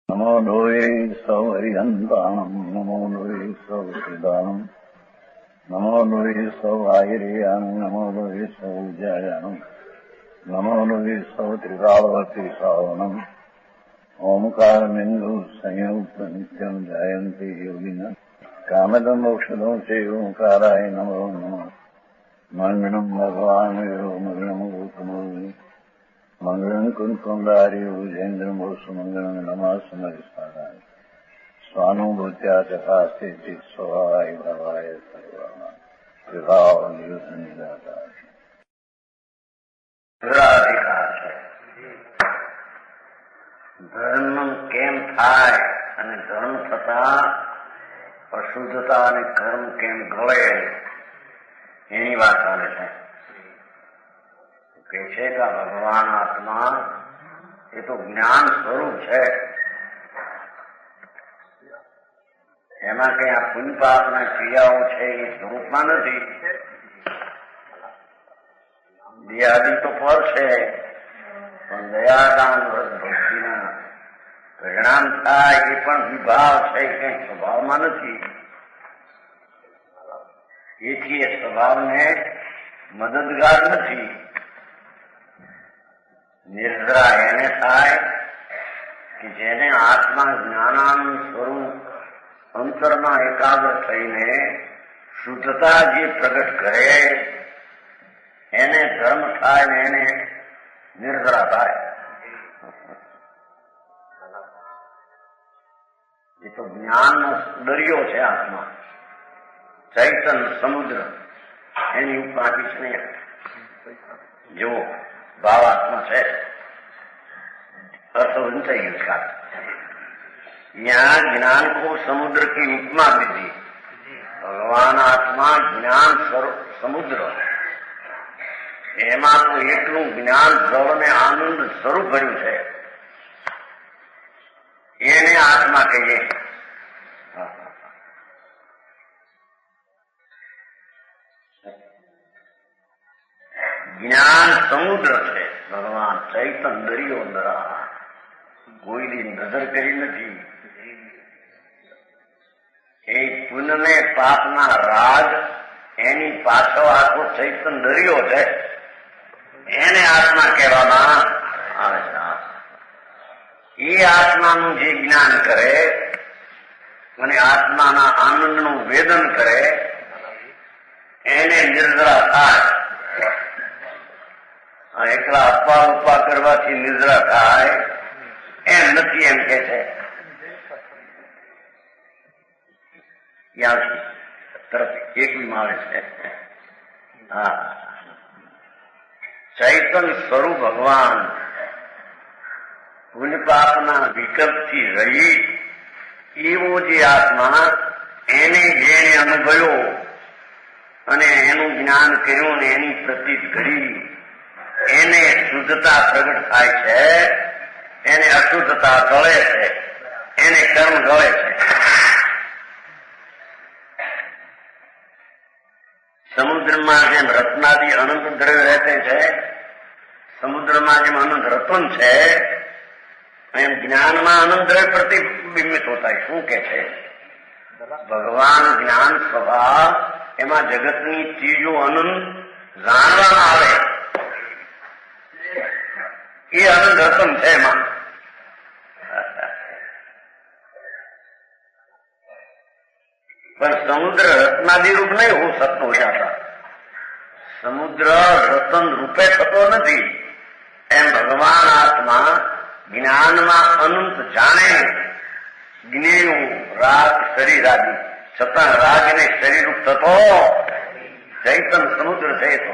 નમો લોહે સૌહરિહંતાણમ નમો લોહે સૌહૃદાનમ નમો લોહે સૌઆયર્યાણમ નમો લોહે સૌજાયાણમ નમો લોહે સૌત્રિકાળવતી સાવનમ ઓમકારમિંદુ સંયુક્ત નિત્યમ જાયંતિ યોગિના કામદમ મોક્ષદમ સે ઓંકારાય નમો નમઃ મંગળમ ભગવાન મંગળમ ગૌતમો મંગળમ કુંકુંડાર્ય ભુજેન્દ્રમ સુમંગળમ નમઃ સમરિષ્ઠાય સ્વાનુભૂત્યા ચકાસ્તે સ્વાય ભવાય સર્વના વિભાવ નિદાતા અધિકાર છે. ધર્મ કેમ થાય અને ધર્મ થતા અશુદ્ધતા અને કર્મ કેમ ગળે એની વાત ચાલે છે. કે છે કે ભગવાન આત્મા એ તો જ્ઞાન સ્વરૂપ છે. એમાં કઈ આ પુણ્ય પાપના ક્રિયાઓ છે એ સ્વરૂપમાં નથી. દેહાદી તો પર છે, પણ દયાદાન વ્રત ભક્તિના પરિણામ થાય એ પણ વિભાવ છે, કઈ સ્વભાવમાં નથી. એથી એ સ્વભાવને મદદગાર નથી. નિર્દ્રા એને થાય કે જેને આત્મા જ્ઞાનાનંદ સ્વરૂપ અંતરમાં એકાગ્ર થઈને શુદ્ધતા જે પ્રગટ કરે એને ધર્મ થાય ને એને નિર્દ્રા થાય. એ તો જ્ઞાનનો દરિયો છે આત્મા, ચૈતન સમુદ્ર, એની ઉપાધિ છે નહીં. જુઓ भावात्मा है अर्थवंचय उसका. यहाँ ज्ञान को समुद्र की उपमा भी दी. भगवान आत्मा ज्ञान समुद्र, एमा तो એટલું જ્ઞાન જળ ને આનંદ સ્વરૂપ ભર્યું છે, એને આત્મા કહીએ. જ્ઞાન સમુદ્ર છે, ભગવાન ચૈતન દરિયો દરા, કોઈની નજર કરી નથી. એ પુણ્ય પાપના રાગ એની પાછળ આખો ચૈતન દરિયો છે, એને આત્મા કહેવામાં આવે છે. એ આત્માનું જે જ્ઞાન કરે અને આત્માના આનંદનું વેદન કરે એને નિર્જરા થાય. એકલા અપવા ઉપા કરવાથી નિદ્રા થાય એમ નથી, એમ કે છે. તરફ એકવી આવે છે. હા, ચૈતન સ્વરૂપ ભગવાન પુણ્ય પાપના વિકલ્પથી રહી એવો જે આત્મા એને જેને અનુભવ્યો અને એનું જ્ઞાન કર્યું ને એની પ્રતીત કરી એને શુદ્ધતા પ્રગટ થાય છે, એને અશુદ્ધતા ગળે છે, એને કર્મ ગળે છે. સમુદ્રમાં જેમ રત્નાદી અનંત દ્રવ્ય રહેતે છે, સમુદ્રમાં જેમ અનંત રતન છે, એમ જ્ઞાનમાં અનંત દ્રવ્ય પ્રતિબિંબિત હોતા है. શું કે છે? ભગવાન જ્ઞાન સ્વભાવ એમાં જગતની ચીજો અનંત જાણવામાં આવે એ અનંત રતન છે. એમાં પણ સમુદ્ર રત્નાદિ રૂપ નહીં હું સત્તો જાતા. સમુદ્ર રતન રૂપે થતો નથી. એમ ભગવાન આત્મા જ્ઞાનમાં અનંત જાણે, જ્ઞેયું રાગ શરીર આદિ છતાં રાગને શરીર રૂપ થતો ચૈતન સમુદ્ર છે. તો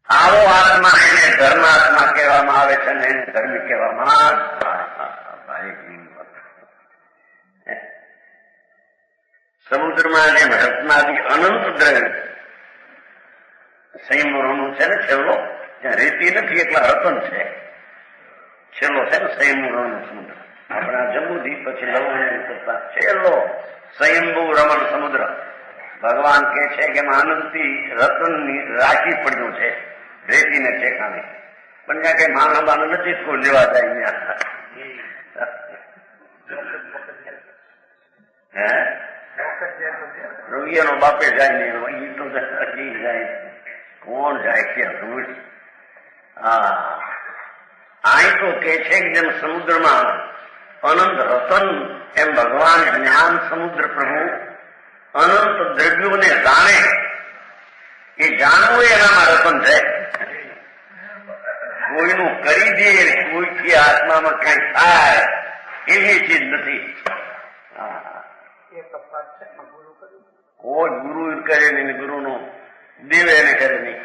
આવો આત્મા એને ધર્માત્મા કહેવામાં આવે છે ને એને ધર્મી કહેવામાં. સમુદ્રમાં જેમ રત્નાદિ અનંત દ્રવ્ય સંયમોનું છે ને છેલ્લો, ત્યાં રેતી નથી એકલા રતન છે. છેલ્લો છે ને સંયમોનો સમુદ્ર. આપણા જંબુદ્વીપ પછી લવણ કરતા છેલ્લો સ્વયંભૂ રમણ સમુદ્ર. ભગવાન કે છે કે આનંદથી રતનની રાખી પડ્યું છે રેતીને ઠેકાણે. પણ ત્યાં કઈ માના બાના નથી કોઈ લેવા જાય રોગીનો બાપે જાય ને એ તો હજી જાય, કોણ જાય ક્યાં ધૂળ. હા, અહીં તો કે છે કે જેમ સમુદ્રમાં અનંત રતન એમ ભગવાન જ્ઞાન સમુદ્ર પ્રભુ અનંત દ્રવ્યોને જાણે. એ જાણવું એનામાં રતન છે. કોઈનું કરી દે, કોઈથી આત્મામાં કઈ થાય એવી ચીજ નથી. કોઈ ગુરુ કરે નહીં, ગુરુનું દેવે એને કરે નહીં.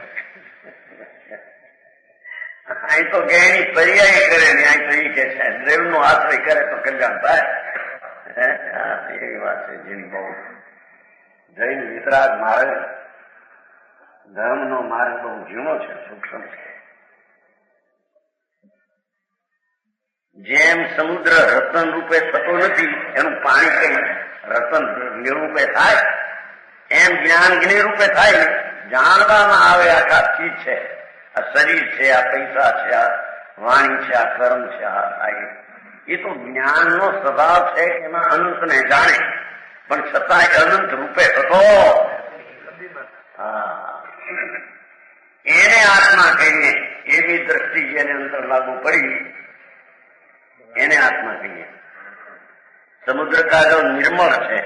અહીં તો કે એની પર્યાય કરે ને, અહીં તો એ કે છે દ્રવ્યનો આશ્રય કરે તો કલ્યાણ થાય. એવી વાત છે જેની બહુ જૈન વિતરાગ માર્ગ, ધર્મનો માર્ગ બહુ ઝીણો છે, સૂક્ષ્મ છે. જેમ સમુદ્ર રતન રૂપે થતો નથી, એનું પાણી કઈ રતન નિરૂપે થાય, એમ જ્ઞાન જ્ઞાની રૂપે થાય. જાણવામાં આવે આખા ચીજ છે, આ શરીર છે, આ પૈસા છે, આ વાણી છે, આ કર્મ છે, આ એ તો જ્ઞાનનો સ્વભાવ છે કે એમાં અનંતને જાણે, પણ છતાંય અનંત રૂપે થતો. એને આત્મા કહીએ. એવી દ્રષ્ટિ જેને અંતર લાગુ પડી એને આત્મા કહીએ. સમુદ્ર કાગળ નિર્મળ છે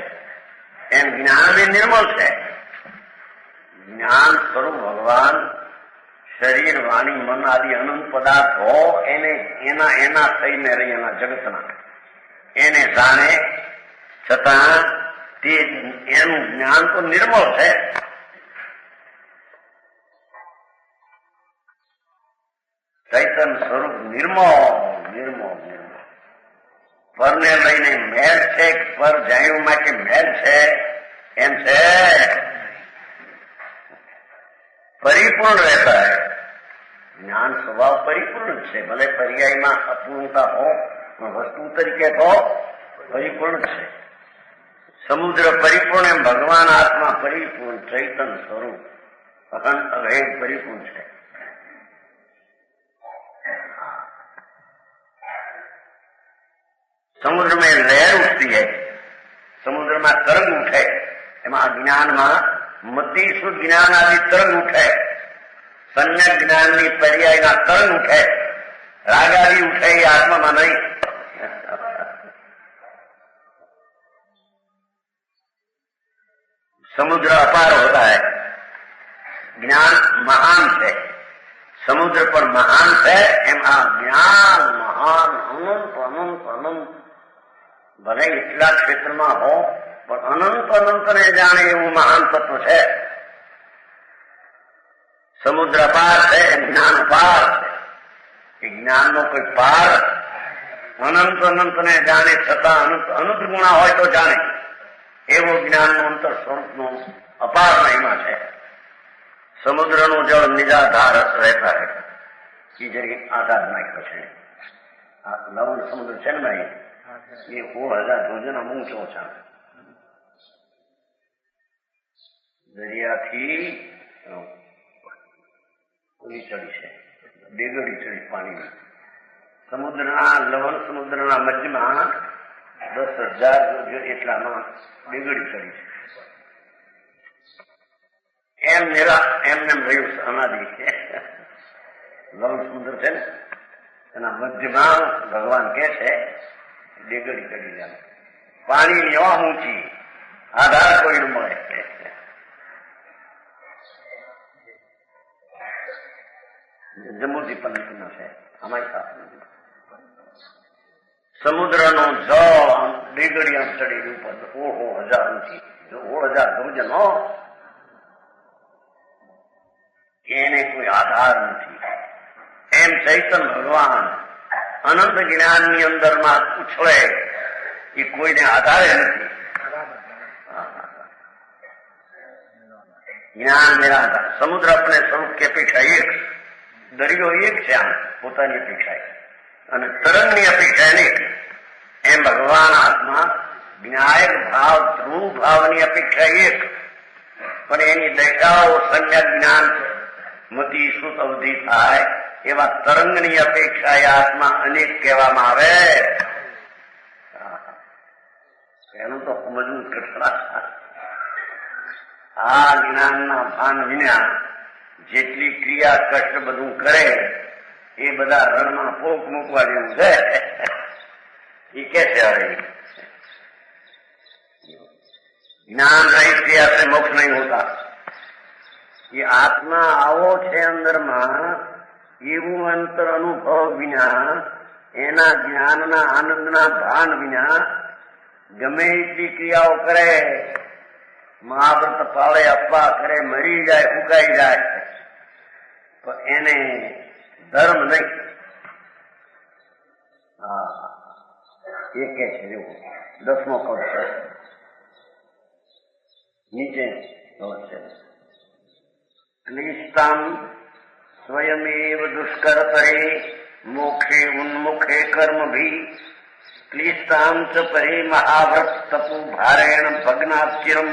એમ જ્ઞાન બી નિર્મળ છે. જ્ઞાન સ્વરૂપ ભગવાન શરીર વાણી મન આદિ અનંત પદાર્થો એને એના થઈને રહી, એના જગતના એને જાણે, છતાં તે એનું જ્ઞાન તો નિર્મળ છે. ચૈતન્ય સ્વરૂપ નિર્મળ. પરને લઈને મેળ છે, પર જાણ્યું માટે મેળ છે એમ છે. પરિપૂર્ણ રહેતા હૈ. જ્ઞાન સ્વભાવ પરિપૂર્ણ છે, ભલે પર્યાયમાં અપૂર્ણતા હો પણ વસ્તુ તરીકે તો પરિપૂર્ણ છે. સમુદ્ર પરિપૂર્ણ એમ ભગવાન આત્મા પરિપૂર્ણ ચૈતન્ય સ્વરૂપ અખંડ અભેદ પરિપૂર્ણ છે. समुद्र में लहर उठती है, समुद्र में तरंग उठे, एમાં જ્ઞાનમાં મતિ શુદ્ધ જ્ઞાન આદિ તરંગ ઉઠે, સંજ્ઞા જ્ઞાનની પર્યાયના તરંગ ઉઠે, રાગ આદિ ઉઠે એ આત્મામાં નહીં. समुद्र अपार होता है, ज्ञान महान है. समुद्र पर महान है एम आ ज्ञान महान अनंत अनंत अनंत भले એટલા ક્ષેત્રમાં હો પણ અનંત ને જાણે એવું મહાન તત્વ છે. સમુદ્ર પાર છે, જ્ઞાન પાર છે. જ્ઞાનનો કોઈ પાર અનંત ને જાણે, છતાં અનંત ગુણા હોય તો જાણે એવો જ્ઞાનનો અંતર સ્વરૂપનો અપાર મહિમા છે. સમુદ્રનું જળ નિજાધાર રહેતા રહે. એ જરી આધાર નાખ્યો છે. આ લવણ સમુદ્ર છે ને ભાઈ, એ 16,000 ધોજના ઊંચો છે. દરિયાથી ઓલી ચડી છે, ડેગડી ચડી પાણીની. સમુદ્રના લવણ સમુદ્રના મધ્યમાં 10,000 એટલામાં ડેગડી ચડી છે. એમને રહ્યું અનાદિ છે. લવણ સમુદ્ર છે ને એના મધ્યમાં ભગવાન કે છે ડેગડી ચડી જાય. પાણીની ઊંચી આધાર કોઈ મળે. જમ્મુજી પંથનો છે અમારી સાથે. સમુદ્રનો જળ ડેગડી આમ ચડી ઉપર 16,000 ઊંચી, 16,000 ધ્રુજનો, એને કોઈ આધાર નથી. એમ ચૈતન્ય ભગવાન અનંત જ્ઞાનની અંદરમાં ઉછળે, એ કોઈને આધારે નથી. જ્ઞાન નિરાધાર. સમુદ્ર अपने સ્વરૂપ की અપેક્ષા એક, દરિયો એક છે આમ પોતાની અપેક્ષા, અને તરંગની અપેક્ષા અનેક. એમ ભગવાન આત્મા જ્ઞાયક ભાવ ધ્રુવ ભાવની અપેક્ષા એક, પણ એની દશાઓ સંજ્ઞા જ્ઞાન મતિ શ્રુત અવધિ થાય એવા તરંગની અપેક્ષા એ આત્મા અનેક કહેવામાં આવે. એનું તો સમજવું કઠણ. આ જ્ઞાનના ભાન વિના જેટલી ક્રિયા કષ્ટ બધું કરે એ બધા રણમાં પોક મૂકવા જેવું છે. એ કે છે હવે જ્ઞાન रहित क्रिया से मोक्ष नहीं होता. ये आत्मा આવો છે અંદરમાં એવું અંતર અનુભવ વિના એના જ્ઞાનના આનંદના ભાન વિના ગમે એટલી ક્રિયાઓ કરે, મહાવ્રત પાળે અપવા કરે, મરી જાય, ફૂંકાઈ જાય, તો એને ધર્મ નહીં. એ કે છે એવું 10મો પદ છે નીચે ક્લિષ્ટામ સ્વયમેવ દુષ્કરતરે મોક્ષે ઉન્મુખે કર્મ ભી ક્લિષ્ટામ ચ પરે મહાવ્રત તપુ ભારેણ ભગ્નાચિરમ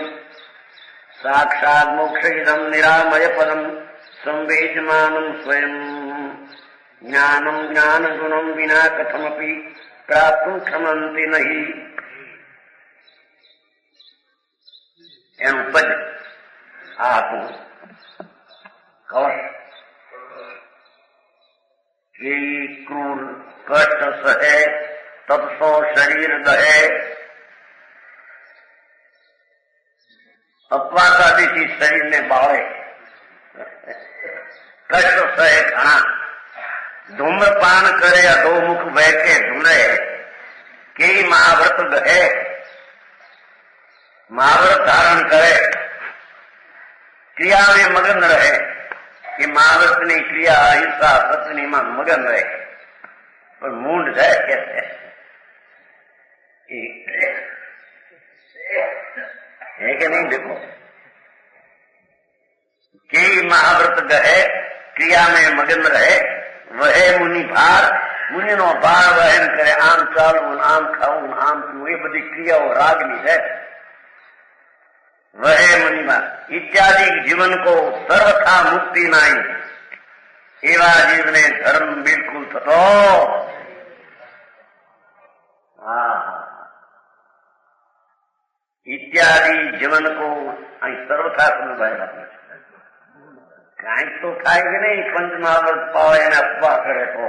સાક્ષાત મોક્ષ ઇદમ નિરામય પદમ સંવેજમાનમ સ્વયં જ્ઞાનમ જ્ઞાન ગુણમ વિના કથમપી પ્રાપ્તું ક્ષમંતિ નહીં. એનું પદ આ હતું કવચ કે ક્રૂર કષ્ટ સહે તપસો શરીર દહે. અપવાસાદીથી શરીરને બાળે, કષ્ટ સહે ઘણા, ધૂમ્રપાન કરે, અધોમુખ વહેકે ધૂલે, કે મહાવ્રત દહે, મહાવ્રત ધારણ કરે, ક્રિયા में मगन रहे कि महाव्रत ની ક્રિયા અહિંસા સત્યની માં મગન રહે, પણ મૂંડ જાય કે है कि नहीं. देखो कि महाव्रत गहे क्रिया में मगन रहे, वहे मुनि भार, मुनि नो भार वहन करे, आम चालू आम खाऊ आम पीવું એ બધી ક્રિયાઓ રાગની છે. वहे मुनिमा इत्यादि जीवन को सर्वथा मुक्ति नहीं. एवा जीव ने धर्म बिल्कुल थतो. इत्यादि जीवन को અહીં સર્વથા સમજાયેલા છે. કાંઈક તો થાય કે નહીં, પંચમહાવ્રત પાવે એને અપવા કરે તો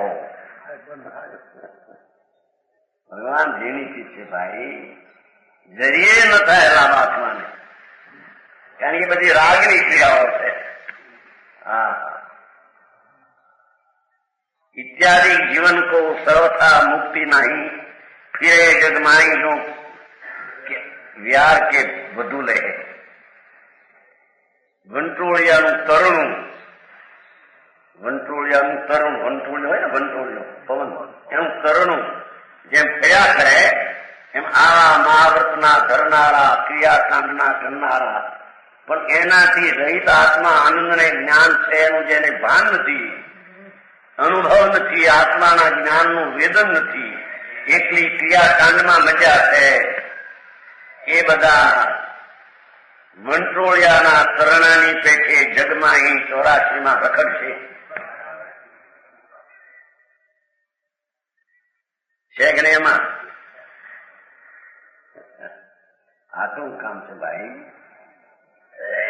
ભગવાન જેની ચીજ છે ભાઈ, જરીએ ન થાય લાભાત્માને, કારણ કે બધી રાગની ક્રિયાઓ છે. इत्यादि जीवन को सर्वथा मुक्ति नहीं. फिरे जगमाई जो व्यार के વધુ લે, વંટોળિયાનું તરણું, વંટોળિયાનું તરણું, વંટોળિયો હોય ને, વંટોળિયો પવન, એનું તરણું જેમ ફર્યા કરે એમ આવા મહાવ્રતના ધરનારા, ક્રિયાકાંડના કરનારા, પણ એનાથી રહિત આત્મા આનંદને જ્ઞાન છે એનું જેને ભાન નથી, અનુભવ નથી, આત્માના જ્ઞાનનું વેદન નથી, એકલી ક્રિયાકાંડમાં મજા છે, એ બધા વંટોળિયાના તરણાની પેઠે જગમાં અહીં 84માં રખડશે. છે કે નહીં? એમાં આટલું કામ છે ભાઈ.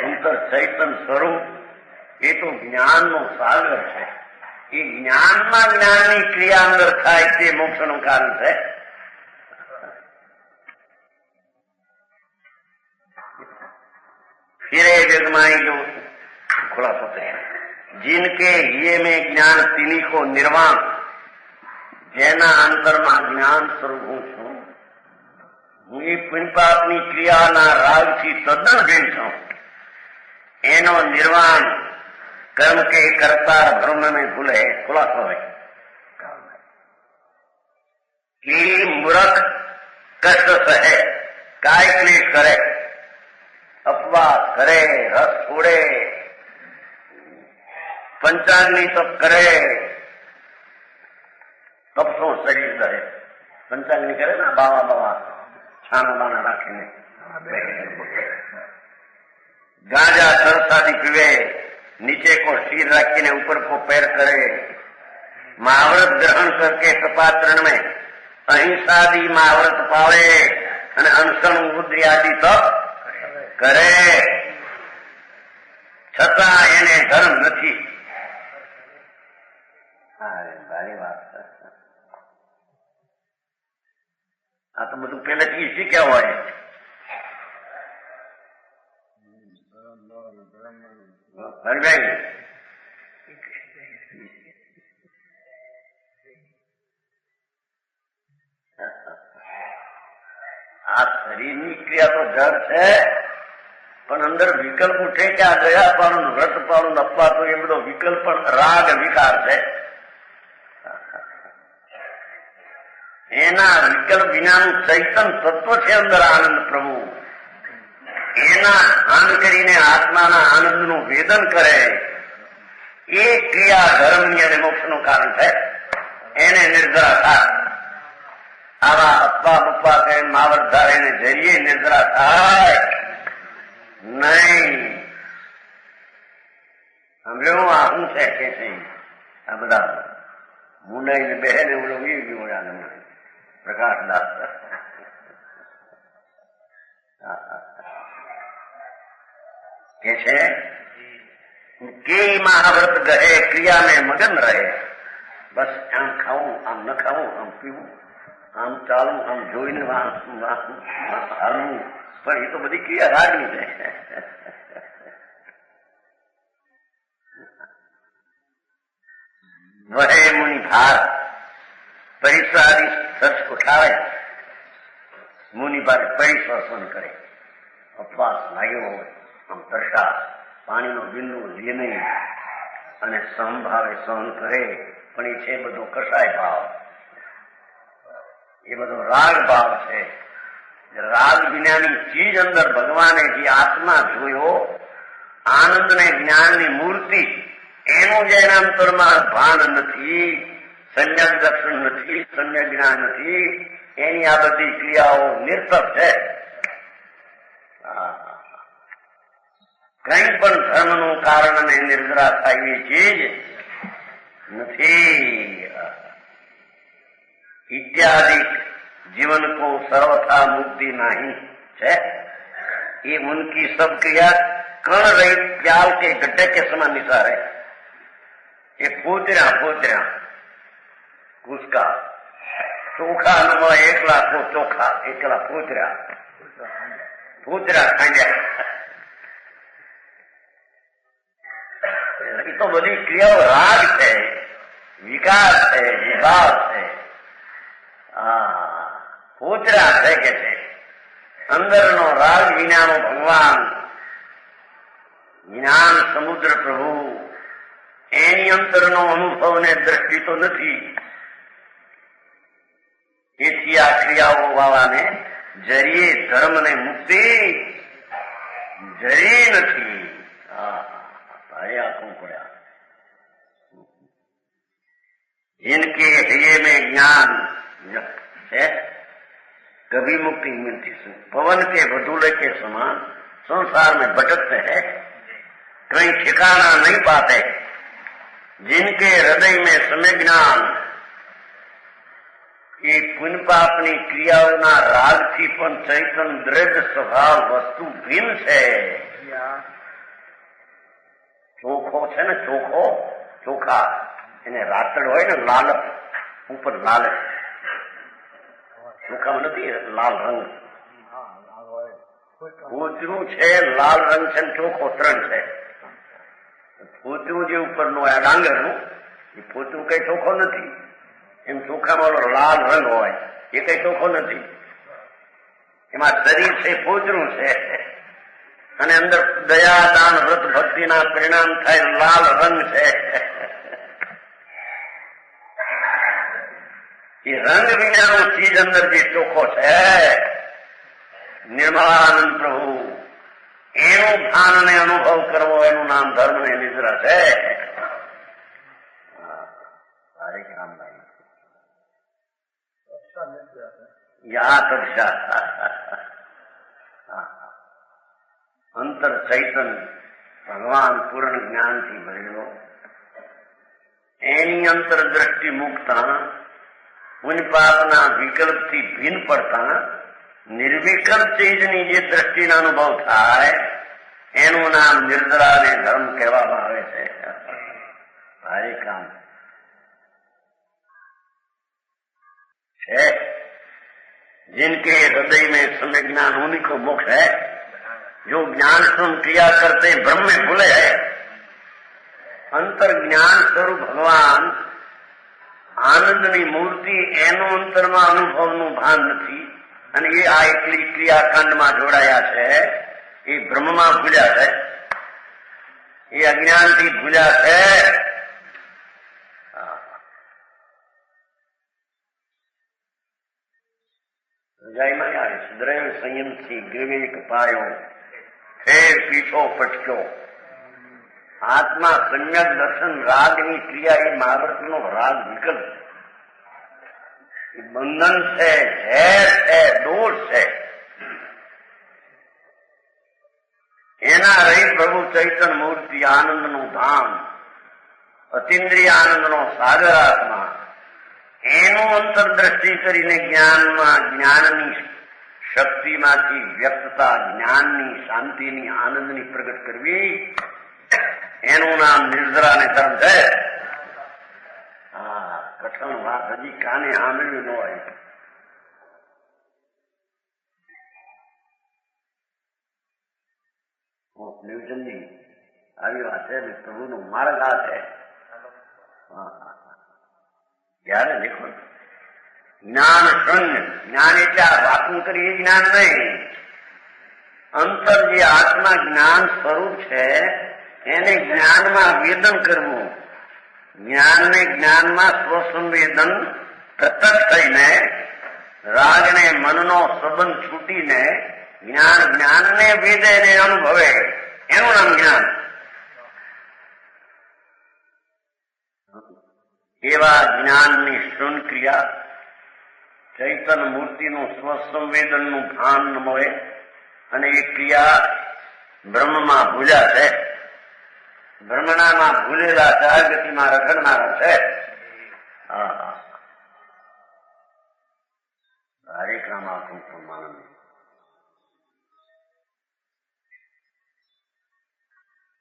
અંતર ચૈતન સ્વરૂપ એ તો જ્ઞાનનો સાગર છે. એ જ્ઞાનમાં જ્ઞાનની ક્રિયા અંદર થાય તે મોક્ષનું કારણ છે. फिरे जगमाई जो खुलासा है, जिनके हिये में ज्ञान तिनी को निर्वाण, જેના અંતરમાં જ્ઞાન સ્વરૂપ હું છું, હું એ પુણ્યપાપની ક્રિયાના રાગથી તદ્દન ભીન છું, એનો નિર્વાણ કર્મ કે કરતા ભ્રમ में ભૂલે ખુલાસો હોય कि मूर्ख कष्ट सहे, काय क्लेश करे, अपवास करे, रस छोड़े, पंचाग्नि तप करे, तपसो शरीर दहे. पंचाग्नि करे ना, बावा बावा छाना बाना રાખીને, गांजा सरसादी पीवे, नीचे को सिर રાખીને ऊपर को पैर करे, महाव्रत ग्रहण करके कृपाचरण में अहिंसादी महाव्रत पावे અને અનશન બુદ્ધિ આદિ તપ કરે છતાં એને ધર્મ નથી. ભારી વાત. આ તો બધું પહેલેથી શીખ્યા હોય. હરભાઈ આ શરીરની ક્રિયા તો જડ છે, પણ અંદર વિકલ્પ ઉઠે કે આ ગયા પાડું વ્રત પાડું અપાતું એ બધો વિકલ્પ પણ રાગ વિકાર છે. એના વિકલ્પ વિનાનું ચૈતન તત્વ છે અંદર આનંદ પ્રભુ. એના આન કરીને આત્માના આનંદનું વેદન કરે એ ક્રિયા ધર્મની અને મોક્ષનું કારણ છે. એને નિર્જરા થાય. આવા અપ્પા બપ્પા કહે માવત ધારે જરીએ નિર્જરા થાય નહીં. સાંભળ્યું આ શું છે કે છે આ બધા મુંડાઈને બહેને ઓળા પ્રકાશદાસ કે છે કે મહાવ્રત ગહે ક્રિયા में મગન રહે. બસ આમ ખાવું આમ ન ખાવું આમ પીવું આમ ચાલવું આમ જોઈને હાલવું, પણ એ તો બધી ક્રિયા રાગની છે. વહે મુનિ ભાર પરિસરાદી સચ ઉઠાવે. મુનિ ભાર પરિશ્વસન કરે. અપવાસ લાગ્યો હોય આમ તરસા પાણીનો બિંદુ લે નહીં અને સમભાવે સહન કરે, પણ એ છે બધો કસાય ભાવ. એ બધો રાગ ભાવ છે. રાગ વિનાની ચીજ અંદર ભગવાને જે આત્મા જોયો આનંદ ને જ્ઞાનની મૂર્તિ, એનું જે એના અંતરમાં ભાન નથી, સમ્યક દર્શન નથી, સમ્યક જ્ઞાન નથી, એની આ બધી ક્રિયાઓ નિરર્થક છે. કઈ પણ ધર્મનું કારણ અને નિર્જરા થાય એવી ચીજ નથી. इत्यादि जीवन को सर्वथा मुक्ति नहीं है. ये उनकी सब क्रिया कण रहित प्याल के गड्ढे के समान निसार है. ये पूतरा उसका चोखा नमा एकला को चोखा एकला पूतरा खांड्या. तो बड़ी क्रियाओं राग है, विकार है, विभाव है. પૂતરા છે કે છે અંદરનો રાગ વિનાનો ભગવાન, જ્ઞાન સમુદ્ર પ્રભુ, એની અંતરનો અનુભવ ને દ્રષ્ટિ તો નથી. એથી આ ક્રિયાઓ વાળાને જરીએ ધર્મ ને મુક્તિ જરી નથી. ભારે આંખું પડ્યા. जिनके हृदय में ज्ञान है कभी मुक्ति मिलती. पवन के भटूले के समान संसार में भटकते हैं, कहीं ठिकाना नहीं पाते. जिनके हृदय में समय ज्ञान ये पुण्य पापनी क्रियाओं राग थी पण चैतन દ્રઢ સ્વભાવ વસ્તુ ભિન્ન છે. ચોખ્ખો છે ને ચોખ્ખો ચોખા એને રાતડ હોય ને લાલચ ઉપર લાલચ ચોખામાં નથી લાલ રંગ. પૂતરું છે લાલ રંગ છે ને ચોખ્ખો ત્રણ છે. પૂતરું જે ઉપરનું આ ડાંગરનું એ પૂતરું કઈ ચોખ્ખો નથી. એમ ચોખામાં લાલ રંગ હોય એ કઈ ચોખ્ખો નથી. એમાં શરીર છે પૂતરું છે અને અંદર દયા દાન વ્રત ભક્તિના પરિણામ થાય લાલ રંગ છે. એ રંગ વિનાનો ચીજ અંદર જે ચોખ્ખો છે નિર્મળાનંદ પ્રભુ, એનું ભાન અને અનુભવ કરવો એનું નામ ધર્મ ને નિદ્રા છે. હરે રામ ભાઈ યા તક્ષા અંતર ચૈતન ભગવાન પૂર્ણ જ્ઞાનથી ભરેલો એની અંતરદ્રષ્ટિ મૂકતા પુણ્યપાપના વિકલ્પથી ભિન્ન પડતા નિર્વિકલ્પ ચીજની જે દ્રષ્ટિનો અનુભવ થાય એનું નામ નિર્જરા અને ધર્મ કહેવામાં આવે છે. ભારે કામ है जिनके हृदय में सम्यक ज्ञान उन्हीं को मोक्ष है. जो ज्ञान सुन क्रिया करते ब्रह्म में भूले है. अंतर ज्ञान स्वरूप भगवान आनंदनी मूर्ति एनो अंतરમાં અનુભવનું ભાન નથી અને એ આ એકલી ક્રિયાકાંડમાં જોડાયા છે. એ બ્રહ્મમાં ભૂલ્યા છે, એ અજ્ઞાનથી ભૂલ્યા છે. રજાઈમાં આવે છે દ્રવ્ય સંયમથી વિવેક પાયો ફેર પીછો પટક્યો. આત્મા સમ્યક દર્શન રાગની ક્રિયા એ મહાભારતનો રાગ વિકલ્પ છે. બંધન છે, ઝેર છે, દોષ છે. એના રહિત પ્રભુ ચૈતન્ય મૂર્તિ આનંદનું ધામ, અતિન્દ્રિય આનંદનો સાગર આત્મા એનું અંતરદ્રષ્ટિ કરીને જ્ઞાનમાં જ્ઞાનની શક્તિમાંથી વ્યક્તતા, જ્ઞાનની શાંતિની આનંદની પ્રગટ કરવી એનું નામ નિર્જરા અને ધર્મ છે. હા, કઠણ વાત હજી કાને સાંભળ્યું ન હોય. ન્યૂટનની આવી વાત છે, પ્રભુનો માર્ગ આ છે. ત્યારે દેખો જ્ઞાન શૂન્ય, જ્ઞાન એટલે આ વાતું કરી એ જ્ઞાન નહીં. અંતર જે આત્મા જ્ઞાન સ્વરૂપ છે એને જ્ઞાનમાં વેદન કરવું. જ્ઞાનને જ્ઞાનમાં સ્વસંવેદન પ્રત્યક્ષ થઈને રાગને મનનો સંબંધ છૂટીને જ્ઞાન જ્ઞાનને વેદે ને અનુભવે એનું નામ જ્ઞાન. એવા જ્ઞાનની શૂન્ય ક્રિયા ચૈતન્ય મૂર્તિનું સ્વસંવેદનનું ભાન ન મળે અને એ ક્રિયા બ્રહ્મમાં ભૂલ્યા છે. બ્રહ્મણામાં ભૂલેલા ચારગતિમાં રખડનારા છે. હરે કામ આખું પ્રમાણ.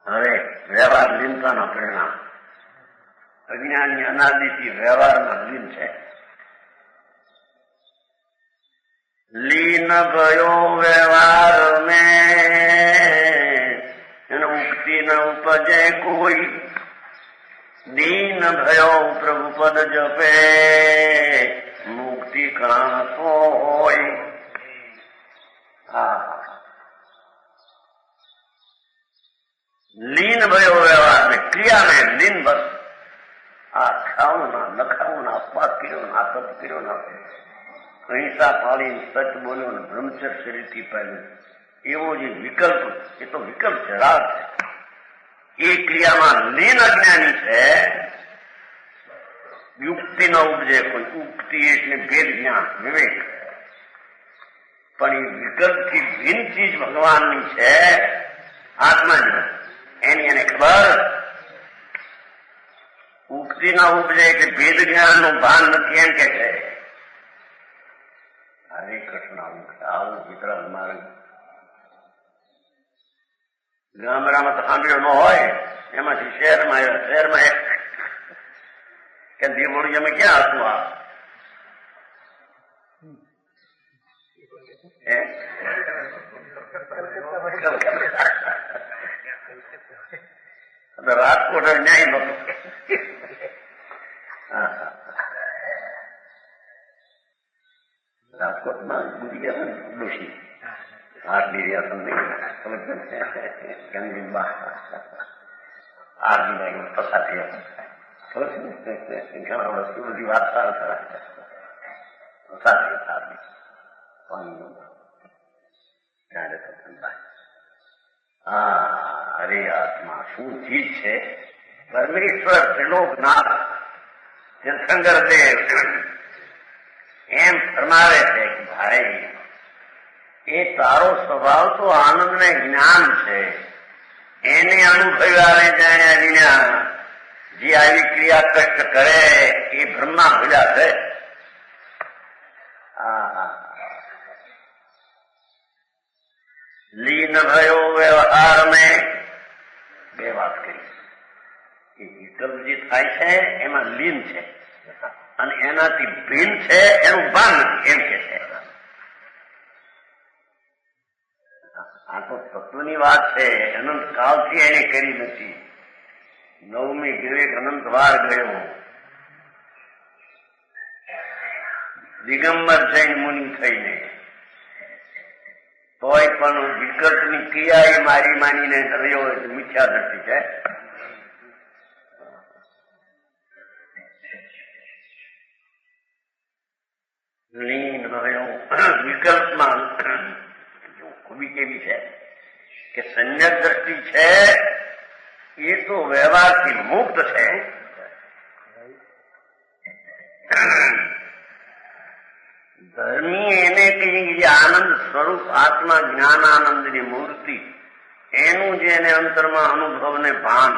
હવે વ્યવહાર લીનતાના પરિણામ. અજ્ઞાનની અનાદિથી વ્યવહારમાં લીન છે. લીન ભયો વ્યવહાર મેં ઉક્તિ ન ઉપજે કોઈ. દીન ભયો પ્રભુ પદ જપે મુક્તિ કાં તો હોય. લીન ભયો વ્યવહાર મેં, ક્રિયા મેં લીન. બસ આ ખાવું ના, ન ખાવું ના, અપવાદ કર્યો ના, તપ કર્યો ના, અહિંસા પાળીને સચ બોલ્યો ને બ્રહ્મચર્ય શરીરથી પાડ્યું, એવો જે વિકલ્પ, એ તો વિકલ્પ છે, રાગ છે. એ ક્રિયામાં લીન અજ્ઞાની છે. યુક્તિ ન ઉપજે કોઈ. ઉક્તિ એટલે ભેદ જ્ઞાન, વિવેક. પણ એ વિકલ્પથી ભિન્ન ચીજ ભગવાનની છે, આત્મા જ એની એને ખબર. ઉક્તિ ના ઉપજે કે ભેદ જ્ઞાન નું ભાન નથી એમ કે છે. હરે કૃષ્ણ આવું વિતરાગ માર્ગ ગામડામાં તો સાંભળ્યો ન હોય, એમાંથી શહેરમાં આવ્યા. શહેરમાં કે દેવોડી અમે ક્યાં હતું? આ રાજકોટ ન્યાય નતો. રાજકોટમાં ગુજરી ગયા ને ડોશી આરડી રહ્યા તમને ગંગીબા આરડી પસાર થયા. ઘણા વસ્તુ બધી વાત પસાર અરે આત્મા શું ચીજ છે? પરમેશ્વર ત્રિલોકનાથ તીર્થંકર દેવ એમ ફરમાવે છે કે ભાઈ એ તારો સ્વભાવ તો આનંદ ને જ્ઞાન છે, એને અનુભવ્યા જાણ્યા વિના જે આવી ક્રિયા કષ્ટ કરે એ બ્રહ્મા ભૂલ્યા છે. લીન ભયો વ્યવહાર મેં બે વાત કરી. એ વિકલ્પ જે થાય છે એમાં લીન છે અને એનાથી ભિન્ન છે એનું ભાન નથી એમ કે છે. આ તો તત્વની વાત છે. અનંત કાળથી એને કરી નથી. નવમી વિવેક અનંત વાર ગયો. દિગંબર જૈન મુનિ થઈને તોય પણ વિકલ્પની ક્રિયા એ મારી માનીને રહ્યો એટલે મિથ્યા દ્રષ્ટિ છે. લીન રહ્યો વિકલ્પમાં ખૂબી કેવી છે કે સંયક દ્રષ્ટિ છે એ તો વ્યવહારથી મુક્ત છે. ધર્મી એને કહીએ આનંદ સ્વરૂપ આત્મા જ્ઞાનાનંદની મૂર્તિ એનું જે એને અંતરમાં અનુભવને ભાન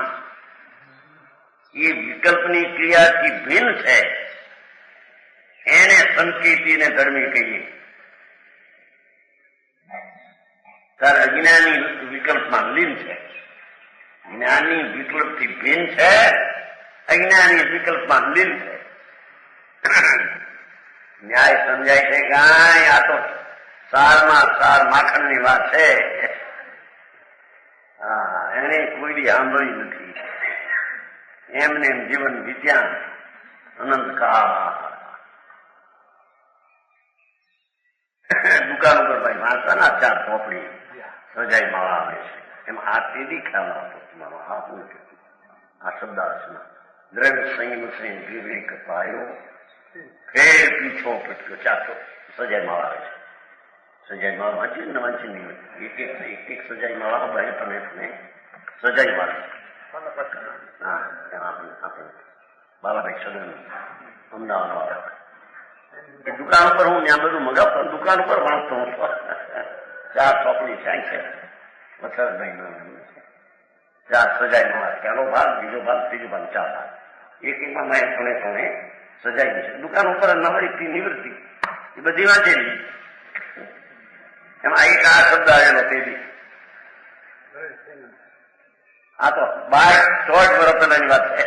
એ વિકલ્પની ક્રિયાથી ભિન્ન છે. એને સંકેતીને ધર્મી કહીએ. ત્યારે અજ્ઞાની વિકલ્પમાં લીન છે. જ્ઞાની વિકલ્પથી ભિન્ન છે. અજ્ઞાની વિકલ્પમાં લીન છે. ન્યાય સમજાય છે કાંઈ આ તો સારમાં સાર માખણની વાત છે. હા, એને કોઈ સાંભળી નથી. એમને એમ જીવન વિદ્યા અનંત કાળ. દુકાન ઉપર ભાઈ વાંચવાના 4 ચોપડી સજાઈ માળા આવે છે. એમાં આ તેદી ખ્યાલ આવતો તમારો હાથ નથી. આ શબ્દાર્થમાં દ્રવ્ય સંયમ સંયમ વિવેક પાયો ફેર પીછો પટક્યો ચાખો સજાઈ માળા આવે છે. સજાઈ માળા વાંચી ને વાંચી નહીં એક સજાઈ માળા બને તમે સજાઈ માળા. હા, આપણે બાલાભાઈ સદન અમદાવાદ એ દુકાન ઉપર હું ત્યાં બધું મગાવતો દુકાન ઉપર વાંચતો હતો. 4 ચોપડી સાઈ છે વસરભાઈ 4 સજાઈ માળા. પહેલો ભાગ, બીજો ભાગ, ત્રીજો ભાગ, 4 ભાગ. એકમાં મેં થોડે સજાઈ છે. દુકાન ઉપર નવરી નિવૃત્તિ એ બધી વાંચેલી. એમાં એક આ શબ્દ આવેલો તેદી. આ તો 12-14 વર્ષ પહેલાની વાત છે.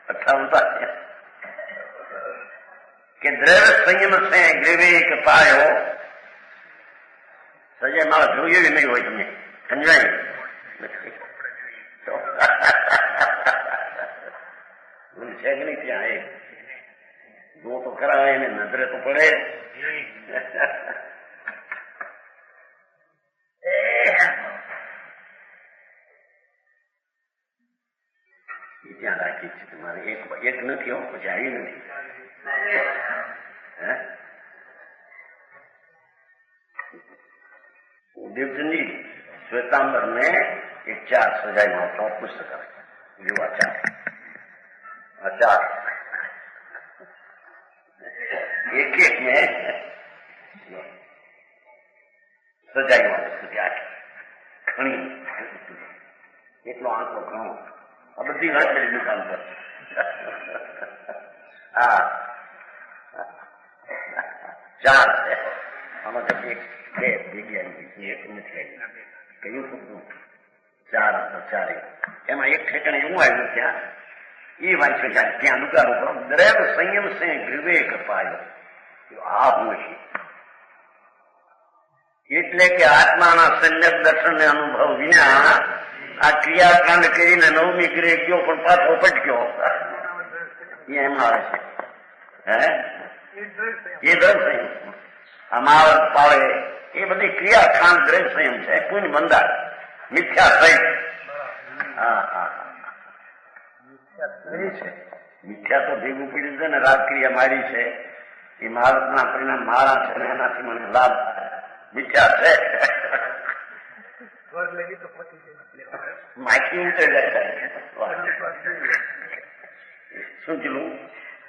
58 કે દ્રવ્ય સંયમ છે વિવેક પાયો. સજાય મારા જોઈએ નહીં હોય તમને સમજાય છે કે નહીં ત્યાં એ જો તો ખરા એને નજરે તો પડે. ત્યાં રાખી છે તમારે એક નથી હો પછી આવી નથી. દેવચંદજી શ્વેતાંબર ને એક 4 સજાઈ મારતો પુસ્તક યુવા 4 એક ને સજાઈ વાળી સુધી આખી ઘણી એટલો આંકડો ઘણો આ બધી વાત કરી દુકાન પર. હા 4 છે આમાં તો 1-2 જગ્યાએ એક નથી આવી. કયું પૂછવું 4 એમાં એક ઠેકાણે એવું આવ્યું ત્યાં એ વાંચ્યું ત્યાં દુકાન ઉપર દ્રવ્ય સંયમ છે વિવેક પાયો. આ નથી એટલે કે આત્માના સંયક દર્શનને અનુભવ વિના આ ક્રિયાકાંડ કરીને નવમી ગ્રહ ગયો પણ પાછો પટક્યો. એમ આવે છે એ દ્રવ્ય સંયમ. આ મહાવત પાળે એ બધી ક્રિયાકાંડ દ્રવ્ય સંયમ છે. પુણ્ય બંધાર મિથ્યા સહિત. મિથ્યા તો ભેગું પડ્યું છે ને રાજક્રિયા મારી છે. એ મહાવતના પરિણામ મારા છે ને એનાથી મને લાભ મિથ્યા છે. માહિતી ઉતરી જાય શું ચીલું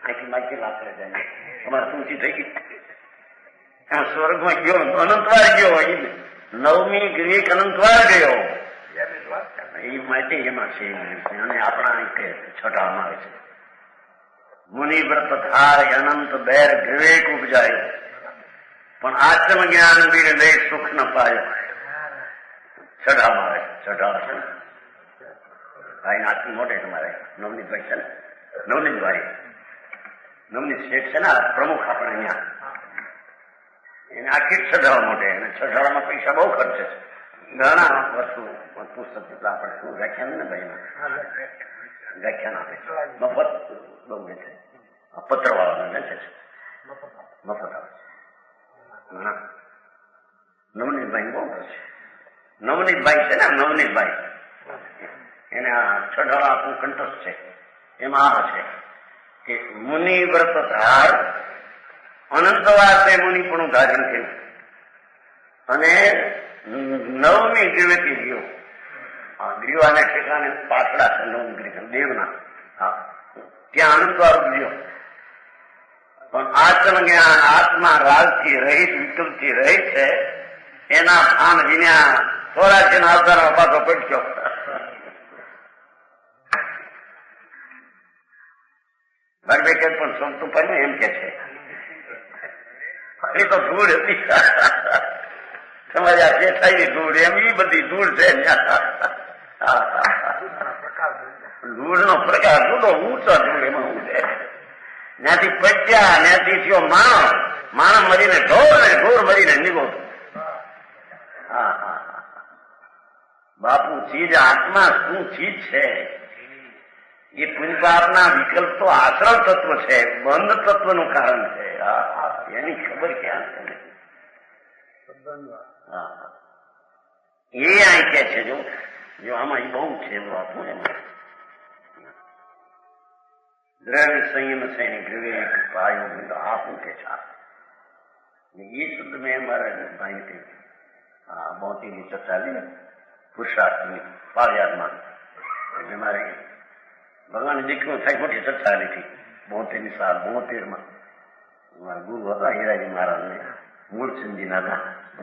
આખી માહિતી લાકડે જાય તમારે શું ચી થઈ ગઈ. સ્વર્ગમાં ગયો અનંતવાર ગયો. નવમી ગ્રીક અનંતવાર ગયો. એ માટે એમાં છે અને આપણા કે છઠ્ઠામાં આવે છે મુનિવ્રત થાય અનંત બેર વિવેક ઉપજાયો પણ આત્મ જ્ઞાન બી લે સુખ ન પાયો. છઠ્ઠામાં આવે છઠ્ઠા છે ભાઈ નાથ મોટે તમારે નવનીતભાઈ છે ને નવનીતભાઈ નવનીત શેઠ છે ને પ્રમુખ આપણે અહીંયા એને આખી છઠ્ઠા મોટે અને છઠ્ઠામાં પૈસા બહુ ખર્ચે છે ઘણા વસ્તુ પુસ્તક જેટલા આપણે શું વ્યાખ્યાન ને ભાઈ વ્યાખ્યાન આપે મફત બહુ વેચે પત્ર વાળાને વેચે છે મફત આવે છે. નવનીતભાઈ બહુ છે નવનીતભાઈ છે ને નવનીતભાઈ એને આ છઠ્ઠા આપણું કંઠસ્થ છે. એમાં આ છે કે મુનિ વ્રત ધાર અનંતવાર તે મુનિપણું ધારણ કર્યું અને નવમી ગ્રીવેથી ગયો. ગ્રીવાને ઠેકાને પાછડા છે નવમી ગ્રીવ દેવના ત્યાં અનંતવાર ગયો પણ આત્મ જ્ઞાન આત્મા રાગથી રહિત વિકલ્પથી રહિત છે એના સ્થાન વિના સ્વરાજ્યના અવતાર પાછો પટક્યો. ભાઈ કે પણ સમતું પડ્યું એમ કે છે એ તો ધૂળ હતી તમારી આ જેઠાઈની ધૂળ એમ એ બધી ધૂળ છે ધૂળ નો પ્રકાર જુદો ઊંચો ધૂળ એમાં હું છે ત્યાંથી પચ્યા ત્યાંથી થયો માણસ મરીને ઢોર ને ઢોર મરીને નીકળો. બાપુ ચીજ આત્મા શું ચીજ છે એ પુંજપાપના વિકલ્પ તો આશ્રમ તત્વ છે બંધ તત્વનું કારણ છે. એની ખબર ક્યાં છે એ અહીં કે છે જો આમાં એ બહુ છે બાપુ એમાં દ્રવ્ય સંયમ છે વિવેક પાયો આ શું કે છે એ શુદ્ધ મેં મારા ભાઈ કહ્યું બોતેરની ચર્ચા લી પુરુષાર્થની પાળિયાદમાં એટલે મારે ભગવાન દીકરો થાય મોટી ચર્ચા લીધી 72 સાલ 72માં મારા ગુરુ હતા હીરાજી મહારાજને મૂળચંદજીના હતા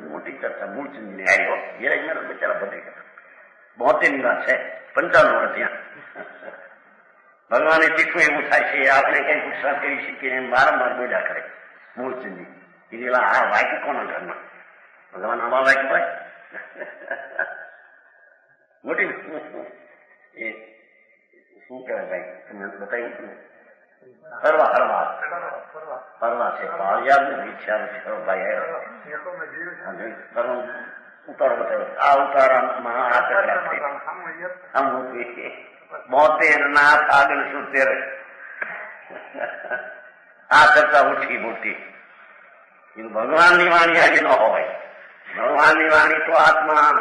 મોટી ચર્ચા મૂળચંદજીને આવ્યો હીરાજી મહારાજ બિચારા બધી ગયા 72ની વાત છે 55 વર્ષ ત્યાં ભગવાને દીકરું એવું થાય છે આપણે કઈ પુરસ્કાર કરી શકીએ એમ વારંવાર બોલ્યા કરે મૂળચંદજી એ આ વાક્ય કોના ઘરમાં ભગવાન આમાં વાક્ય હોય મોટી એ શું કહેવાય ભાઈ તમે બતાવ્યું તમે હરવા છે પાળિયાદ વિચાર છે ભાઈ ઉતારો બતાવ્યો આ ઉતારામાં આ કેટલા 72 ના આગળ 70 આ કરતા ઉઠી મોટી ભગવાનની વાણી આજે ન હોય. ભગવાનની વાણી તો આત્મા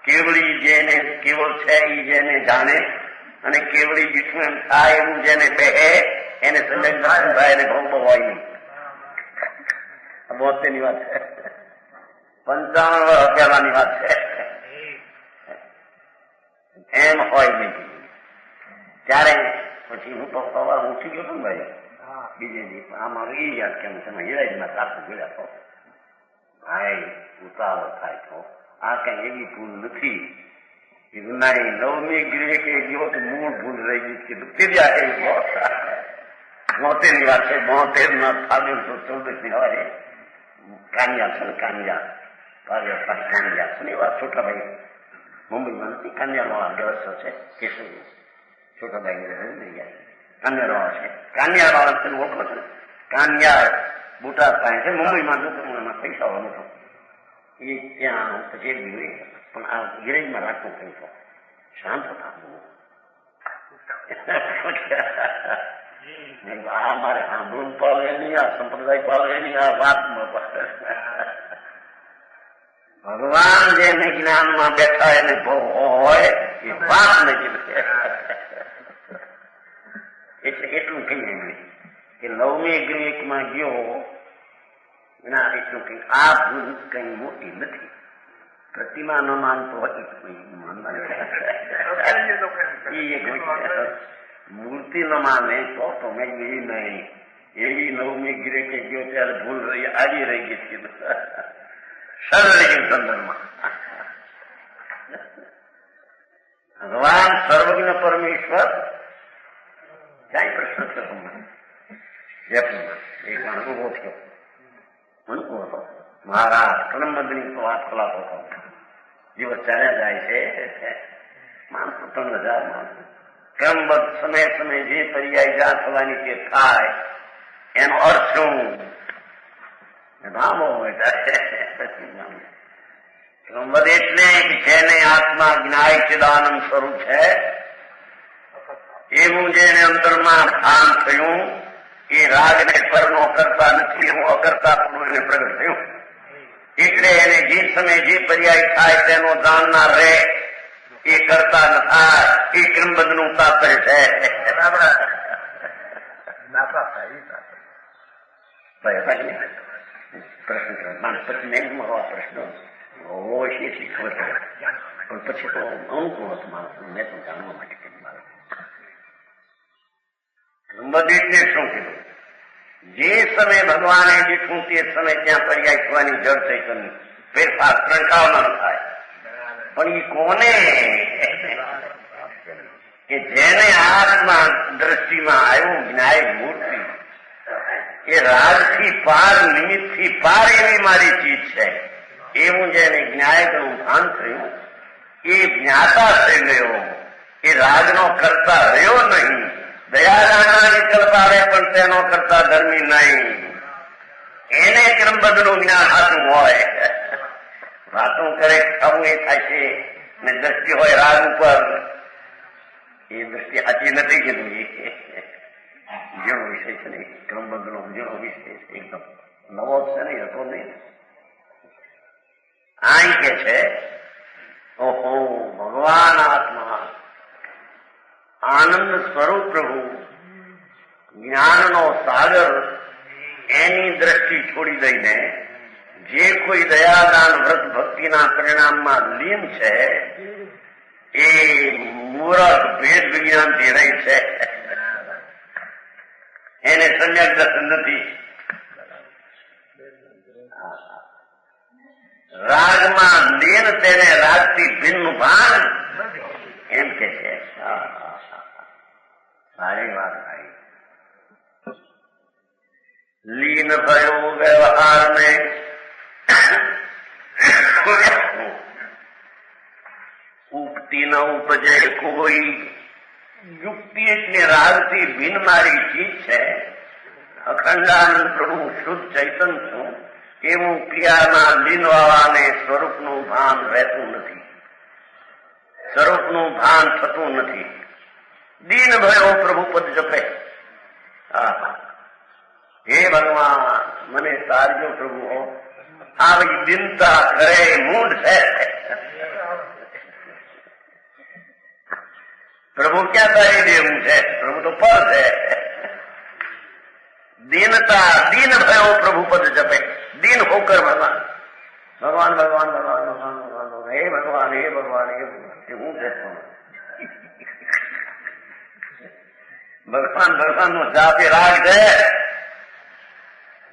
કેવળી જેને કેવળ છે એ જેને જાણે અને કેવળી જીઠું એમ થાય એવું જેને બે એને સંજય થાય એને બહુ બહુ હોય નહીં. 72 ની વાત છે 55 વર્ષ પહેલાની વાત છે એમ હોય નહીં. ત્યારે પછી હું તો સવાર ઉઠી ગયો હતો ને ભાઈ બીજે દી આમાં એ યાદ કેમ તમે હિરાજમાં સાસુ જોયા છો ભાઈ ઉતાવળ થાય તો આ કઈ એવી ભૂલ નથી. નવમી ગીરે કે ગયો તો મૂળ ભૂલ રહી ગઈ કીધું ત્રીજા એવી 72 ની વાત છે 72 ના 14 ની હોય કાનિયા છે ને કાનિયા છે વાત છોટાભાઈ મુંબઈમાં નથી કાનિયા વાળા વ્યવસ્થા છે કેશવ છોટાભાઈ કાનિયા વાળા છે કાનિયા વાળા ઓળખો છો કાનિયા બુટા પાસે છે મુંબઈમાં દુકાનમાં પૈસા વાળો હતો એ ત્યાં પછી પણ આ ગિરેજમાં રાખવું કઈ તો શાંત હતા આ મારે સાંભળવું પાડે નહીં આ સંપ્રદાય પાડે નહીં આ વાતમાં પાડે. ભગવાન જેને જ્ઞાનમાં બેઠા એને બહુ હોય એ વાત નથી એટલે એટલું કહીએ કે નવમી ગ્રીકમાં ગયો ના એટલું કઈ આ ભૂલ કઈ મોટી નથી. પ્રતિમા ન માનતો મૂર્તિ ન માને તો મેં ગઈ નહીં એવી નવમી ગ્રીકે ગયો ત્યારે ભૂલ રહી આવી રહી ગઈ સરળ રહી ગઈ સંદર્ભમાં ભગવાન સર્વજ્ઞ પરમેશ્વર ક્યાંય પ્રશ્ન થયો જયપુરમાં એક અનુભવ થયો. અનુભવ હતો મહારાજ ક્રમબદ્ધની વાત ખલાસો હતો. દિવસ ચાલ્યા જાય છે, માણસો 3000 માણસો ક્રમબદ્ધ સમય સમય જે પર્યાય જ્યાં થવાની તે થાય એનો અર્થ શું? નામો ક્રમબદ્ધ એટલે કે જેને આત્મા જ્ઞાય ચિદાનંદ સ્વરૂપ છે એવું જેને અંતરમાં ભાન થયું એ રાગને પરનો કરતા નથી, એવું અકર્તા પણ એને પ્રગટ થયું. એટલે એને જે સમય જે પર્યાય થાય તેનો જાણનાર રહે, એ કરતા ન થાય. એ ક્રમબદ્ધ નું તાત્પર્ય છે. પ્રશ્ન પછી મેં મારો પ્રશ્ન શી ખબર પડે પણ પછી તો અનુકૂળ હતું માણસ. મેં તો જાણવા માટે ક્રમબદ્ધ એટલે શું કીધું? જે સમય ભગવાને દીઠું તે સમય ત્યાં પર્યાય થવાની જળ ચૈતન્ય ફેરફાર ત્રણકાવમાં થાય. પણ એ કોને? કે જેને આત્મા દ્રષ્ટિમાં આવ્યું જ્ઞાય મૂર્તિ, એ રાજથી પાર નિમિત્તથી પાર એવી મારી ચીજ છે એવું જેને જ્ઞાયકનું ભાન થયું એ જ્ઞાતા થઈ ગયો. એ રાજનો કરતા રહ્યો નહીં. દયાદાના વિકલ્પ આવે પણ તેનો કરતા ધર્મી નહીં. એને ક્રમબદ્ધનું જ્ઞાન હાથું હોય. વાતો કરે થવું એ થાય છે ને દ્રષ્ટિ હોય રાગ ઉપર, એ દ્રષ્ટિ સાચી નથી કીધું. જેનો વિષય છે નહીં ક્રમબદ્ધનો જેનો વિષય છે એકદમ નવો છે નહીં, હતો નહીં. આ કે છે ઓહો ભગવાન આત્મા આનંદ સ્વરૂપ પ્રભુ જ્ઞાનનો સાગર, એની દ્રષ્ટિ છોડી દઈને જે કોઈ દયાદાન વ્રત ભક્તિના પરિણામમાં લીન છે એ મૂરખ ભેદ વિજ્ઞાનથી રહી છે. એને સમ્યક દર્શન નથી. રાગમાં લીન તેને રાગથી ભિન્ન ભાન એમ કે છે. સારી વાત થાય. લીન ભયો વ્યવહાર ને ઉપતી ન ઉપજે કોઈ યુક્તિ એટલે રાગથી ભિન્ન મારી ચીજ છે. અખંડાનંદ પ્રભુ શુદ્ધ ચૈતન છું એવું ક્રિયામાં લીન વાળાને સ્વરૂપનું ભાન રહેતું નથી, સ્વરૂપનું ભાન થતું નથી. દીન ભયો પ્રભુ પદ જપે. હે ભગવાન મને તારજો પ્રભુ હો. આવી દિનતા કરે મૂળ છે. પ્રભુ ક્યાં તારી દેવું છે? પ્રભુ તો પર છે. દીનતા દીન ભયો પ્રભુ પદ જપે. દીન હોકર ભગવાન ભગવાન ભગવાન ભગવાન ભગવાન ભગવાન હે ભગવાન હે ભગવાન હે ભગવાન હું કહેતો ભગવાન ભગવાન નો જાપે રાગ છે,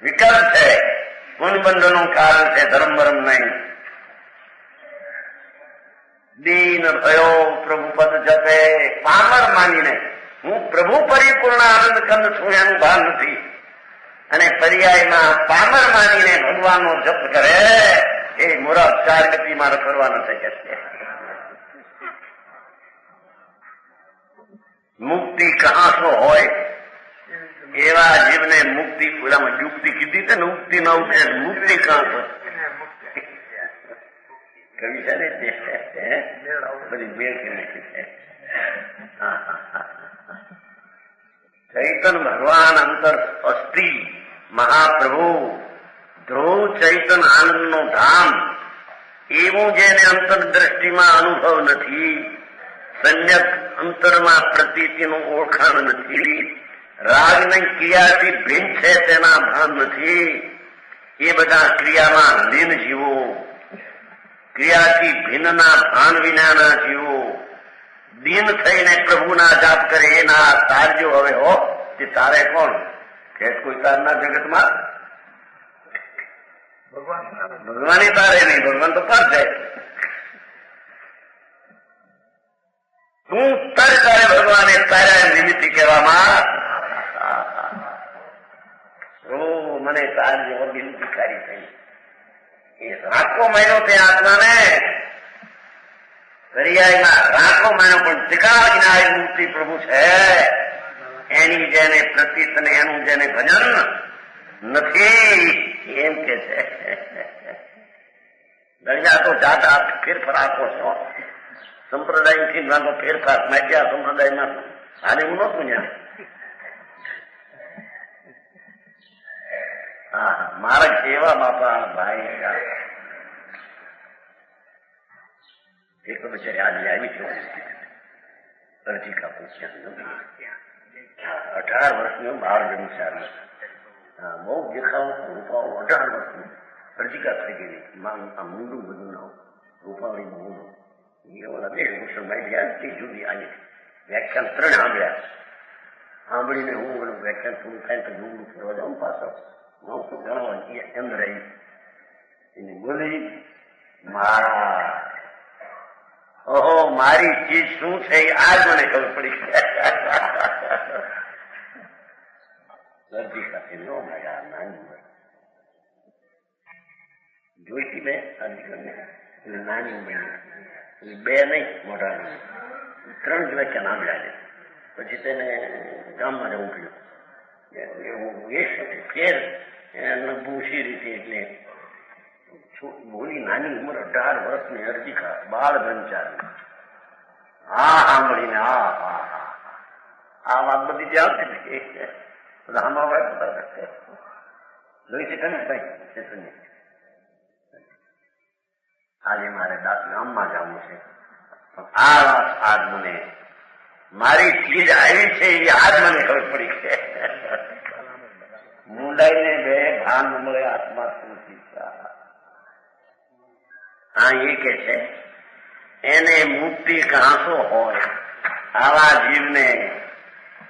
વિકલ્પ છે, ગુણબંધનું કારણ છે, ધર્મ વરમ નહીં. દીન ભયો પ્રભુ પદ જપે. પામર માનીને હું પ્રભુ પરિપૂર્ણ આનંદ કંદ છું એનું ભાન નથી, અને પર્યાયમાં પામર માનીને ભગવાનનો જપ કરે એ મૂરખ ચાર ગતિમાં કરવા નથી શકશે. મુક્તિ કહાસો હોય એવા જીવને મુક્તિ પૂરામાં યુક્તિ કીધી છે ને, મુક્તિ ન ઉઠે મુક્તિ કહાસો કવિ છે ને બધી બેળ નાખી છે. ચૈતન ભગવાન અંતર અસ્થિ મહાપ્રભુ ધ્રુવ ચૈતન આનંદ નું ધામ એવું જેને અંતર દ્રષ્ટિમાં અનુભવ નથી, સંયક અંતરમાં પ્રતીતિનું ઓળખાણ નથી, રાગની ક્રિયાથી ભિન્ન છે તેના ભાન નથી, એ બધા ક્રિયામાં લીન જીવો, ક્રિયાથી ભિન્નના ભાન વિનાના જીવો દીન થઈને પ્રભુના જાપ કરે એના તારજો હવે હો. તે તારે કોણ કે કોઈ તારના જગતમાં? ભગવાન તારે નહીં, ભગવાન તો પર છે. તું તર તારે ભગવાને તારા નિમિત્ત કહેવામાં મને તાર જેવો દિલ ભિખારી થઈ. એ રાખો મહિનો તે આત્માને દરિયામાં રાખો મહિનો પણ ટીકા વિનાય મૂર્તિ પ્રભુ છે. એની જેને પ્રતીત ને એનું જેને ભજન નથી એમ કે છે. દરિયા તો જાતા ફેરફાર આપો છો. સંપ્રદાયથી નાનો ફેરફાર માગ્યા સંપ્રદાયમાં હાલે હું નહોતું ત્યાં. હા મારા કેવા બાપા ભાઈ એક તો બચારી આજે આવી છે અરજી કાપુ 18 વર્ષની બાળ જન્મશાળી. હા બહુ દેખાવ રૂપાઓ 18 વર્ષની અરજીકા થઈ ગયેલી. આ મૂંડું બધું ના રૂપાવળીનું મૂંડું એ ઓલા બે મુસલમાન ગયા તે જુદી આવી વ્યાખ્યાન 3 સાંભળ્યા. સાંભળીને હું વ્યાખ્યાન પૂરું થાય તો મૂંડું ફરવા જાઉં પાછો ગણવા એમ રહી એને બોલી મારા ઓહો મારી ચીજ શું છે આજ મને ખબર પડી. દર્દી સાથે નો મળ્યા નાની જોઈતી બે અધિકારને એટલે નાની બની બે નહીં મોટા 3 જ વાક્યા નામ લાગે. પછી તેને ગામમાં જવું પડ્યું. ફેર ભૂસી રીતે એટલે બોલી નાની ઉંમર 18 વર્ષની અરજીકા બાળ બ્રહ્મચારી. હા સાંભળીને આ વાત બધી ત્યાં જોઈ શકે ને ભાઈ. આજે મારે ગામમાં જવું છે. આ વાત આજ મને મારી ચીજ આવી છે એ આજ મને ખબર પડી છે. મુંડાઈને બે ભાન મળે આત્મા શું હા એ કે છે એને મુક્તિ કહાસો હોય આવા જીવને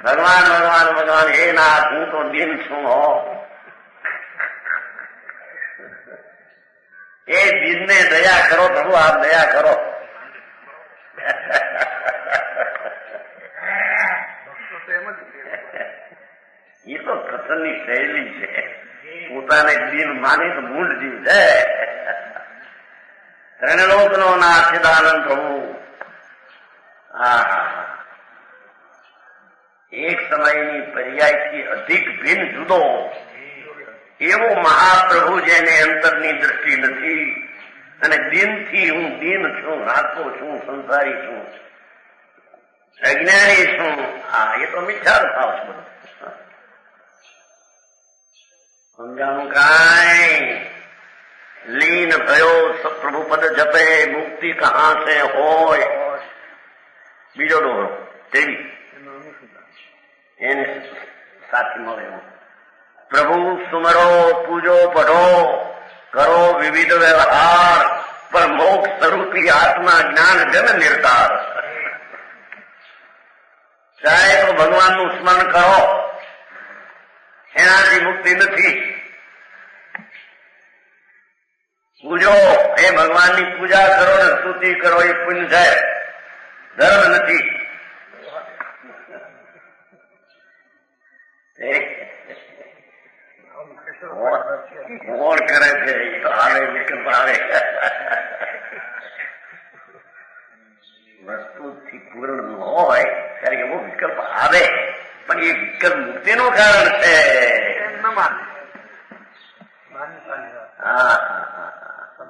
ભગવાન ભગવાન ભગવાન હે નાથ હું તો દિન છું હો. એ દિનને દયા કરો પ્રભુ આપ દયા કરો. એ તો કથનની શૈલી છે. પોતાને દિન માને તો મૂળ જીવ છે. ત્રણલોકનો નાથ સદાનંદ પ્રભુ. એક સમયની પર્યાયથી અધિક ભિન્ન જુદો એવો મહાપ્રભુ જેને અંતરની દ્રષ્ટિ નથી અને દિનથી હું દિન છું, રાખો છું, સંસારી છું, અજ્ઞાની છું. એ તો મિથ્યા ભાવ છે. સમજાનું કાંઈ લીન ભયો પ્રભુ પદ જપે મુક્તિ કહાં સે હોય. બીજો ડોહરો તેવી એને સાથી મળે પ્રભુ સુમરો પૂજો પઢો કરો વિવિધ વ્યવહાર પર મોક્ષ સ્વરૂપી આત્મા જ્ઞાન જન નિર્ધાર. ચાહે તો ભગવાનનું સ્મરણ કરો એનાથી મુક્તિ નથી. પૂજો એ ભગવાનની પૂજા કરો ને સ્તુતિ કરો એ પુણ્ય થાય, ધર્મ નથી. કોણ કરે છે એ તો આવે વિકલ્પ આવે. વસ્તુથી પૂર્ણ ન હોય ત્યારે એવો વિકલ્પ આવે પણ એ વિકલ્પ મુક્તિનું કારણ છે.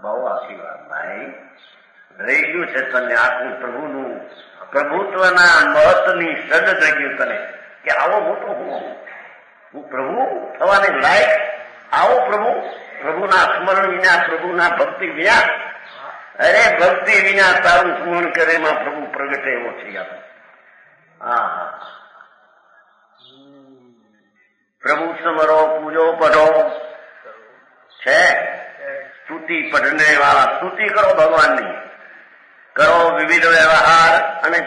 બહુ આશીર્વાદ ભાઈ રહી ગયું છે તને આખું પ્રભુનું પ્રભુત્વના મહત્વની સદ જગ્યું તને કે આવો મોટો હું પ્રભુ થવાને લાયક આવો પ્રભુ. પ્રભુના સ્મરણ વિના પ્રભુના ભક્તિ વિના અરે ભક્તિ વિના તારું સ્મરણ કરે એમાં પ્રભુ પ્રગટે એવો છે. પ્રભુ સમરો પૂજો પઢો છે. સ્તુતિ પઢને વાળા સ્તુતિ કરો ભગવાનની, કરો વિવિધ વ્યવહાર અને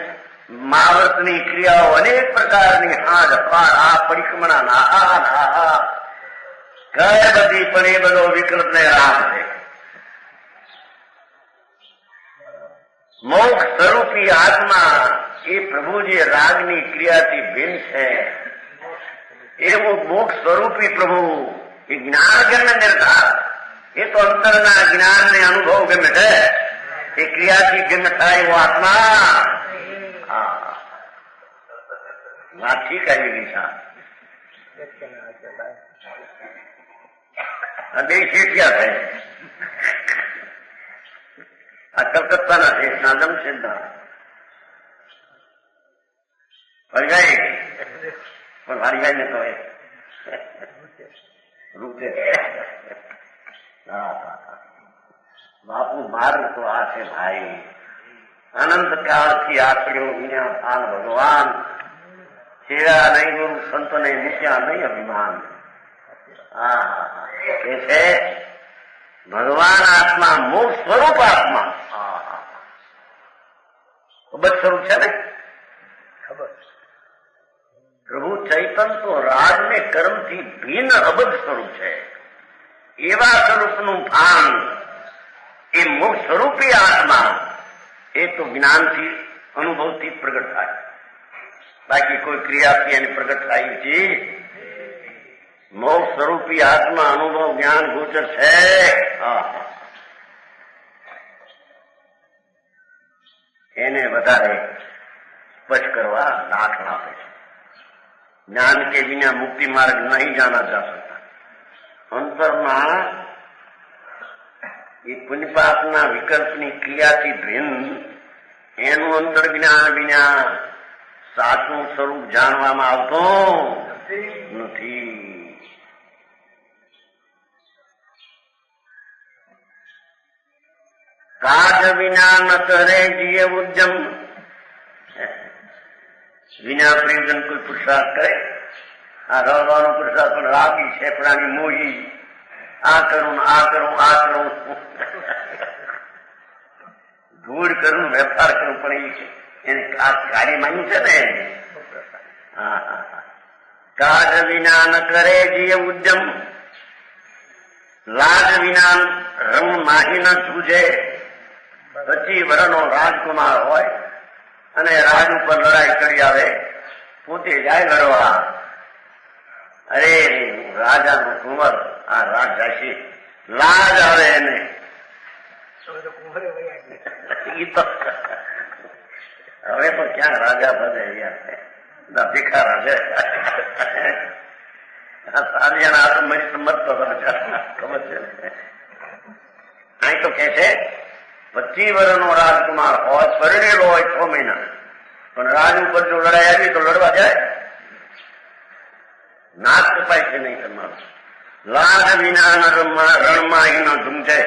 મહાવ્રતની ક્રિયાઓ અનેક પ્રકારની હાજ આ પરિક્રમણા કઈ બધી પણ એ બધો વિકલ્પ ને રાહ છે. મોક્ષ સ્વરૂપી આત્મા એ પ્રભુજી રાગની ક્રિયાથી ભિન્ન છે. એવું મોક્ષ સ્વરૂપી પ્રભુ એ જ્ઞાન કેમ નિર્ધાર, એ તો અંતરના જ્ઞાનને અનુભવ ગમે છે, એ ક્રિયાથી ગમે થાય એવો આત્મા. વાત ઠીક આવી ગઈ છે. બે શેઠિયા છે, આ કલકત્તાના શેઠના જમશેદના હરિભાઈ પણ હરિભાઈ ને તો રૂપે બાપુ માર તો આ છે ભાઈ, અનંત કાળથી આખડ્યો વિના ભગવાન, છેડા નહીં ગુરુ સંતોને મૂક્યા નહીં અભિમાન. એ છે ભગવાન આત્મા, મોક્ષ સ્વરૂપ આત્મા. અબજ સ્વરૂપ છે ને, ખબર. પ્રભુ ચૈતન તો રાગ ને કર્મથી ભિન્ન અબજ સ્વરૂપ છે. એવા સ્વરૂપનું ભાન એ મોક્ષ સ્વરૂપી આત્મા એ તો જ્ઞાનથી અનુભવથી પ્રગટ થાય, બાકી કોઈ ક્રિયાથી એને પ્રગટ થાય છે. મોક્ષ સ્વરૂપી આત્મા અનુભવ જ્ઞાન ગોચર છે. એને વધારે સ્પષ્ટ કરવા દાખલા આપે છે. જ્ઞાન કે વિના મુક્તિ માર્ગ નહીં જાના જા सकता. અંતરમાં એ પુણ્યપાપના વિકલ્પની ક્રિયાથી ભિન્ન એનું અંતર જ્ઞાન વિના સાચું સ્વરૂપ જાણવામાં આવતું નથી. કાજ વિના ન કરે જીએ ઉદ્યમ. વિના પ્રયોજન કોઈ પુરુષાર્થ કરે, આ રવાનો પુરુષાર્થ પણ રાગી છેપડાની મોહી, આ કરું આ કરું આ કરું, ધૂળ કરું વેપાર કરું, પણ એ એને આ કાર્ય માન્યું છે ને. કાજ વિના ન કરે જીએ ઉદ્યમ, લાજ વિના રંગ માહી ન જૂજે. 25 વર્ષનો રાજકુમાર હોય અને રાજ ઉપર લડાઈ કરી આવે, પોતે જાય લડવા. અરે રાજાનું કુંવર આ રાજ જાશે, લાજ આવે એને. હવે પણ ક્યાં રાજા બને બધા ભિખારા છે. સાંજના હાથ મરી સમજતો ખબર છે. અહીં તો કે છે 25 વર્ષનો રાજકુમાર હોય, પરણેલો હોય 6 મહિના, પણ રાજ ઉપર જો લડાઈ આવી તો લડવા જાય, નાક કપાય છે નહીં કરવાનું. લાજ વિના રણમાં એનો ઝૂંઝે,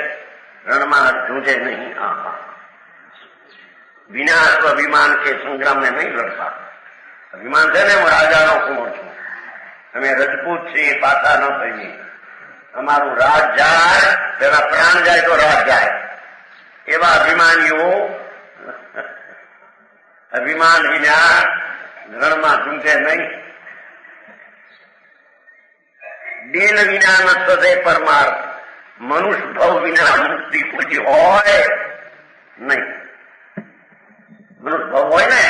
રણમાં ઝૂંઝે નહીં. વિના સ્વાભિમાન કે સંગ્રામ ને નહીં લડતા. અભિમાન છે ને હું રાજાનો કુંવર છું, અમે રજપૂત છીએ, પાછા ન થઈએ. અમારું રાજ જાય પેલા પ્રાણ જાય તો રાજ જાય. એવા અભિમાનીઓ અભિમાન વિના રણમાં ઝૂંઝે નહીં. દિલ વિના ન થશે પરમાર્થ, મનુષ્ય ભાવ વિના મુક્તિ પૂછી હોય નહીં. મનુષ્ય ભાવ હોય ને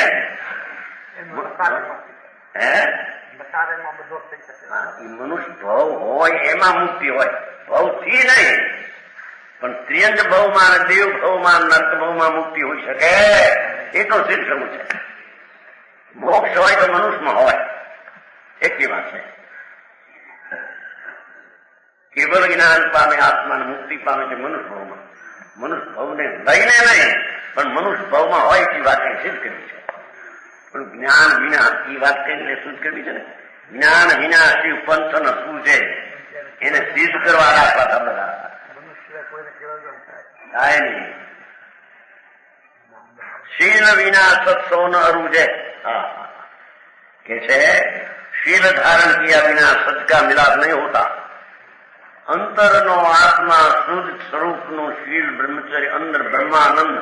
મનુષ્ય ભાવ હોય એમાં મુક્તિ હોય, ભાવથી નહીં. પણ ત્રિયંજ ભાવમાં, દેવ ભાવમાં, નર્ક ભાવમાં મુક્તિ હોઈ શકે એ તો સિદ્ધ થવું છે. મોક્ષ હોય તો મનુષ્યમાં હોય, એટલી વાત છે. કેવલ જ્ઞાન પામે આત્માને મુક્તિ પામે છે મનુષ્ય ભાવમાં. મનુષ્ય ભાવને લઈને નહીં, પણ મનુષ્ય ભાવમાં હોય એટલી વાત સિદ્ધ કરવી છે. પણ જ્ઞાન વિના એ વાત કઈને શુદ્ધ કરવી છે ને. જ્ઞાન વિના શિવ પંથ ન સૂજે, એને સિદ્ધ કરવા રાખવા હતા બધા થાય નહીં. શીલ વિના સત્સો ન અરુજે. કે છે शील धारण किया बिना सच का मिलाप नहीं होता. अंतरनो आत्मा शुद्ध स्वरूप नो शील ब्रह्मचर्य अंदर ब्रह्मानंद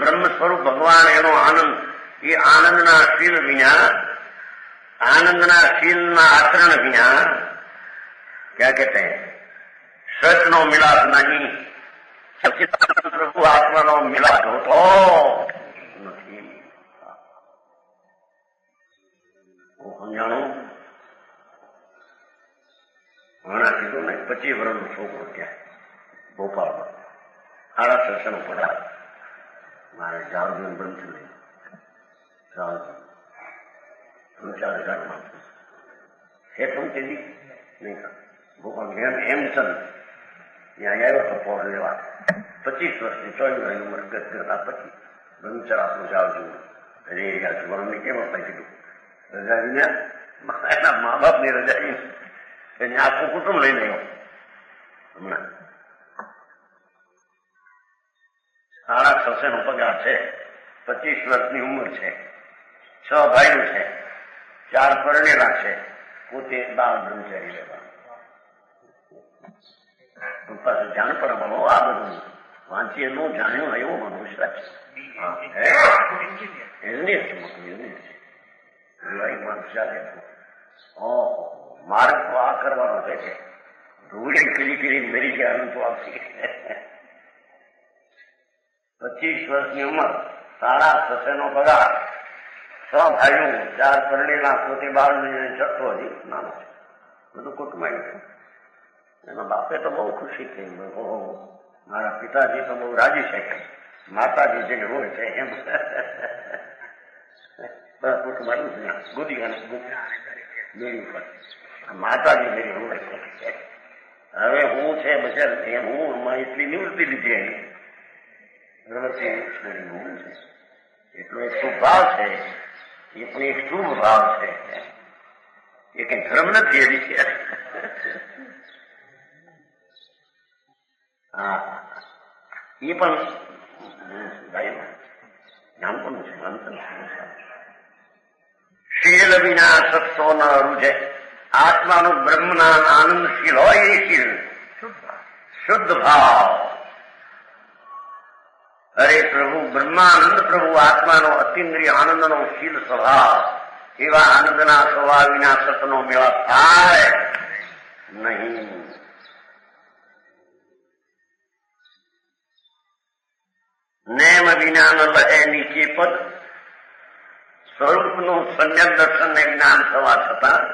ब्रह्म स्वरूप भगवान एनो आनंद. ये आनंदना शील विना, आनंदना शीलना आचरण विना, क्या कहते हैं, सच नो मिलाप नहीं. સચ્ચિદાનંદ પ્રભુ આત્માનો મિલાપ હોતો નથી. હું સમજાણું હમણાં કીધું ને 25 વર્ષનો છોકરો ત્યાં ભોપાળમાં સારા સત્સંગ પધાર મારે જાવજીવન બંધ થયું જાવજી 3-4 હજારમાં હે પણ તેજી નહીં ભોપાલ હેમચંદ ત્યાં આવ્યો તો પોર લેવા 25 વર્ષની 24 ઉંમર કરતા પછી બંચર આપણું જાવજીવન રે ગયા છું અમને કેમ અપાઈ કીધું રજાજીને એના મા બાપની રજાજી એને આખું કુટુંબ લઈ ગયો હમણાં 650 નો પગાર છે, 25 વર્ષની ઉંમર છે, 6 ભાઈઓ છે, 4 પરણેલા છે, પોતે 12 બ્રહ્મચારી રહેવા પાસે જાણ પર બનો આ બધું વાંચીએ નું જાણ્યું એવો મનુષ્ય મારે તો આ કરવાનો છે કે ધૂળી પીલી પીલી મેરી ગયા તો આપશે 25 વર્ષની ઉંમર, 650 નો પગાર, 6 ભાઈઓ, 4 પરણેલા, પોતે 12 છઠ્ઠો હજી નાનો છે, બધું કુટુંબ. એના બાપે તો બહુ ખુશી થઈ, મારા પિતાજી તો બહુ રાજી છે, માતાજી જે હોય છે એમ કુટુંબ ગોદી મેળી પર માતાજી મેળી હોય છે. હવે હું છે બજાર એમ હું એટલી નિવૃત્તિ લીધી એટલો એક શુભ ભાવ છે, એ પણ એક શુભ ભાવ છે, એ કઈ ધર્મ નથી એવી. હા એ પણ જાણતું છે. શીલ વિના સત્સો ન રૂજે, આત્માનું બ્રહ્મના આનંદશીલ હોય એ શીલ શુદ્ધ ભાવ. અરે પ્રભુ બ્રહ્માનંદ પ્રભુ આત્માનો અતિન્દ્રિય આનંદનો શીલ સ્વભાવ, એવા આનંદના સ્વભાવ વિના સતનો મેળા થાય નહીં. નેમ વિના ન લહે નીચે પદ, સ્વરૂપનું સમ્યક દર્શન ને જ્ઞાન થવા છતાં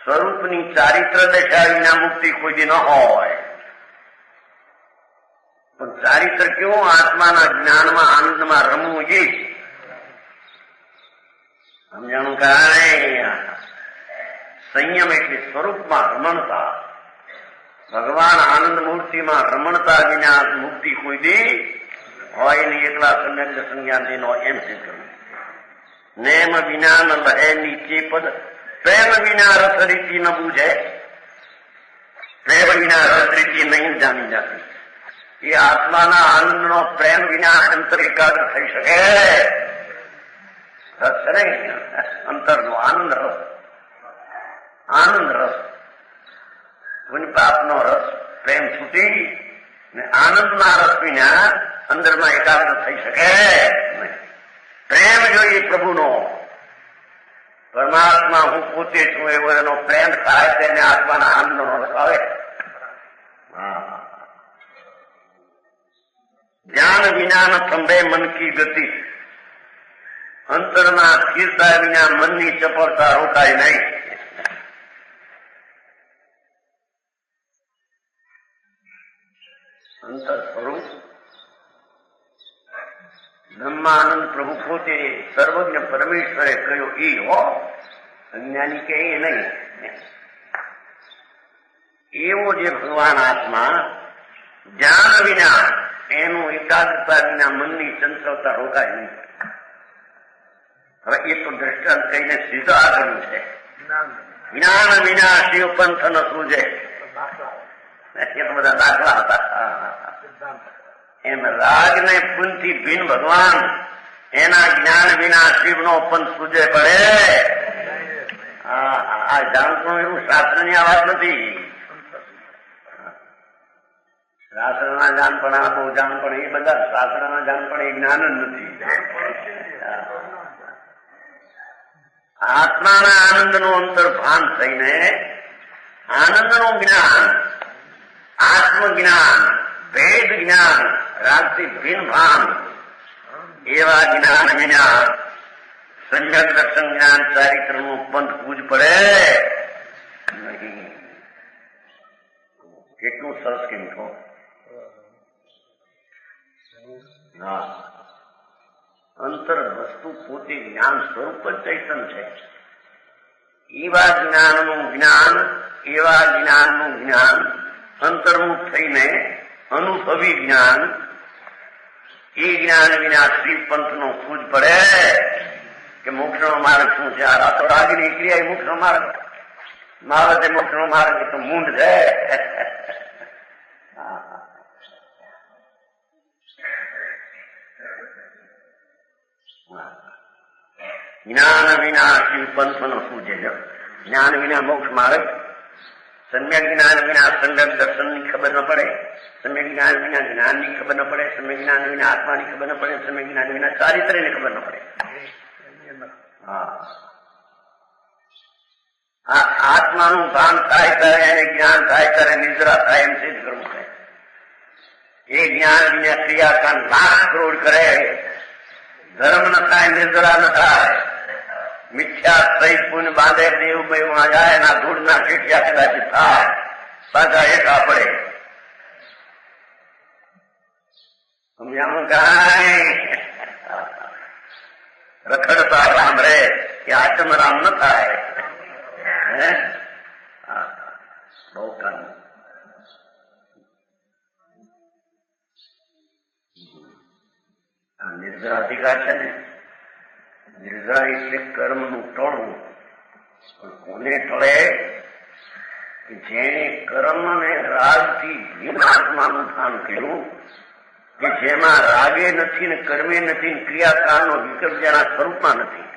સ્વરૂપની ચારિત્ર દશા વિના મુક્તિ કોઈ દી ન હોય. પણ ચારિત્ર કેવું? આત્માના જ્ઞાનમાં આનંદમાં રમવું એ સમજાણું. કાંઈ સંયમ એટલે સ્વરૂપમાં રમણતા, ભગવાન આનંદ મૂર્તિમાં રમણતા વિના મુક્તિ કોઈ દી હોય નહીં. એકલા સમ્યક દર્શન જ્ઞાનથી નો એમ સિદ્ધ કર્યું. નેમ વિના ન લહે નીચે પદ, પ્રેમ વિના રસ રીતિ ન બૂझે, પ્રેમ વિના રસ રીતિ નહીં જાણી જાતી. એ આત્માના આનંદનો પ્રેમ વિના અંતર એકાગ્ર થઈ શકે. રસ છે ને અંતરનો આનંદ રસ, આનંદ રસ, પુણ્યપાપનો રસ, પ્રેમ છૂટી ને આનંદના રસ વિના અંદરમાં એકાગ્ર થઈ શકે નહીં. પ્રેમ જોઈએ પ્રભુનો, પરમાત્મા હું પોતે છું એવો એનો પ્રેમ થાય તેને આત્માના આનંદનો રસ આવે. જ્ઞાન વિના ન થંભે મન કી ગતિ, અંતરના સ્થિરતા વિના મનની ચપળતા રોકાય નહીં. અંતર સ્વરૂપ બ્રહ્માનંદ પ્રભુ પોતે સર્વજ્ઞ પરમેશ્વરે કહ્યું એ હો, અજ્ઞાની કે એ નહીં. એવો જે ભગવાન આત્મા જ્ઞાન વિના, એનું એકાગ્રતા વિના મનની ચંચળતા રોકાય નહીં. હવે એ તો દ્રષ્ટાંત કહીને સીધો આગળ છે. જ્ઞાન વિના શિવ પંથ ન સૂજે, એ તો બધા દાખલા હતા. એમ રાગ ને પુનથી ભિન્ન ભગવાન, એના જ્ઞાન વિના શિવનો પંથ સૂજે પડે. આ જાણતું એવું શાસ્ત્રની આ વાત નથી. શાસ્ત્રના જાણપણા, બહુ જાણપણ, એ બધા શાસ્ત્રના જાણપણ એ જ્ઞાન જ નથી. આત્માના આનંદનું અંતર ભાન થઈને આનંદનું જ્ઞાન, આત્મજ્ઞાન ભેદ જ્ઞાન, રાગથી ભિન્ન ભાન એવા જ્ઞાન વિના સંયમ દર્શન જ્ઞાન ચારિત્રનું પંથ પૂજ પડે નહીં. કેટલું સરસ કેમ કહો. હા, અંતર વસ્તુ પોતે જ્ઞાન સ્વરૂપ જ ચૈતન છે. એવા જ્ઞાનનું જ્ઞાન, એવા જ્ઞાનનું જ્ઞાન અંતર્મુખ થઈને અનુભવી જ્ઞાન, એ જ્ઞાન વિના શ્રી પંથનો પૂજ પડે કે મોક્ષનો માર્ગ શું છે? આ તો રાગની ક્રિયા મોક્ષનો માર્ગ, માવતે મોક્ષનો માર્ગ તો મૂંડ છે. જ્ઞાન વિના શિવ પંથનો પૂજે. જ્ઞાન વિના મોક્ષ માર્ગ, સમ્યક જ્ઞાન વિના સંગત દર્શનની ખબર ન પડે, સમ્યક જ્ઞાન વિના જ્ઞાનની ખબર ન પડે, સમ્યક જ્ઞાન વિના આત્માની ખબર ન પડે, સમ્યક જ્ઞાન વિના ચારિત્ર્યની ખબર ન પડે. હા, આત્માનું ભાન થાય ત્યારે એને જ્ઞાન થાય ત્યારે નિદ્રા થાય એમ સિદ્ધ કરવું છે. એ જ્ઞાન વિના ક્રિયાકાંડ લાખ કરોડ કરે, ધર્મ ન થાય, નિર્જરા ન થાય, મિથ્યા સહિત પુણ્ય બાંધે દેવ માં જાય, એના ધૂળના ટીટિયા કદાચ થાય, પાછા એકા પડે. સમજાણું કાંઈ રખડતા રામ રે કે આચમ રામ ન થાય. બહુ કામ નિર્જરા અધિકાર છે ને. નિર્જરા એટલે કર્મનું ટળવું. પણ કોને ટળે? જેને કર્મને રાગથી આત્માનું ભાન કર્યું, કે જેમાં રાગે નથી ને કર્મે નથી ને ક્રિયાકાળનો વિકલ્પ જેના સ્વરૂપમાં નથી,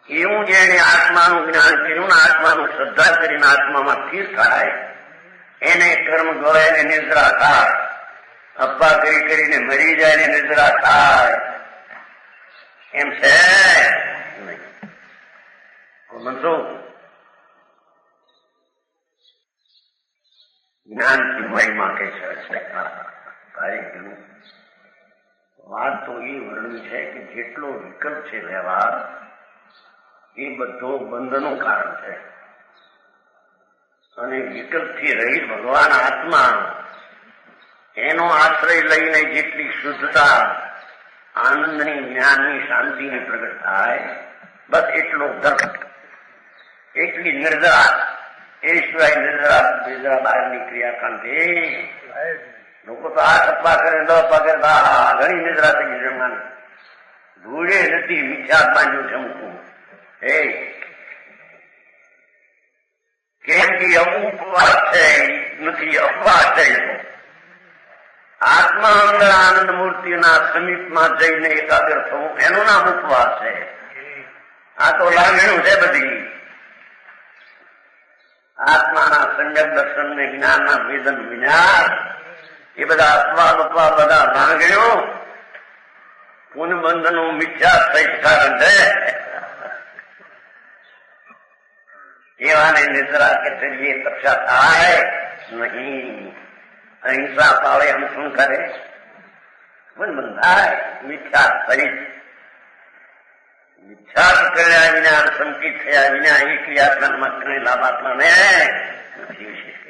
એવું જેને આત્માનું જ્ઞાન કર્યું ને આત્માનું શ્રદ્ધા કરીને આત્મામાં સ્થિર થાય, એને કર્મ ગળે ને નિદ્રા થાય. અપ્પા કરી કરીને મરી જાય ને નિદ્રા થાય એમ છે નહીં. જ્ઞાનથી મહિમા કે છે. વાત તો એ વર્ણવી છે કે જેટલો વિકલ્પ છે વ્યવહાર, એ બધો બંધનું કારણ છે. અને વિકલ્પથી રહિત ભગવાન આત્મા, એનો આશ્રય લઈને જેટલી શુદ્ધતા, આનંદની, જ્ઞાનની, શાંતિની પ્રગટ થાય, બસ એટલો ધર્મ, એટલી નિર્જરા. એ સિવાય નિર્જરા બહારની ક્રિયાકાંડ લોકો તો આ અપ્પા કરે, ન અપ્પા કરે, ઘણી નિદ્રા થઈ ગઈ જમવાની. ધૂળે નથી વિચાર બાંધ્યું જમવું. કેમ કે અમુક વાત છે નથી, અપવાસ છે. આત્મા અંદર આનંદ મૂર્તિના સમીપમાં જઈને એકાગ્ર થવું, એનું નામ ઉપવાસ છે. આ તો લાગણીઓ છે બધી. આત્માના સંયમ દર્શન ને જ્ઞાનના વેદન વિના એ બધા અપવાદ બધા લાગણીઓ પુનબંધનું મિથ્યા સહિત કારણ છે. એવાને નિદ્રા કે જરીએ તપસ્યા થાય નહીં. અહિંસા પાળે અનુસરણ કરે, પુનબંધ થાય મિથ્યા સહિત. મિથ્યા કર્યા વિના, સંકિત થયા વિના એ ક્રિયાકાંડમાં કરેલા આત્માને નથી વિશેષ.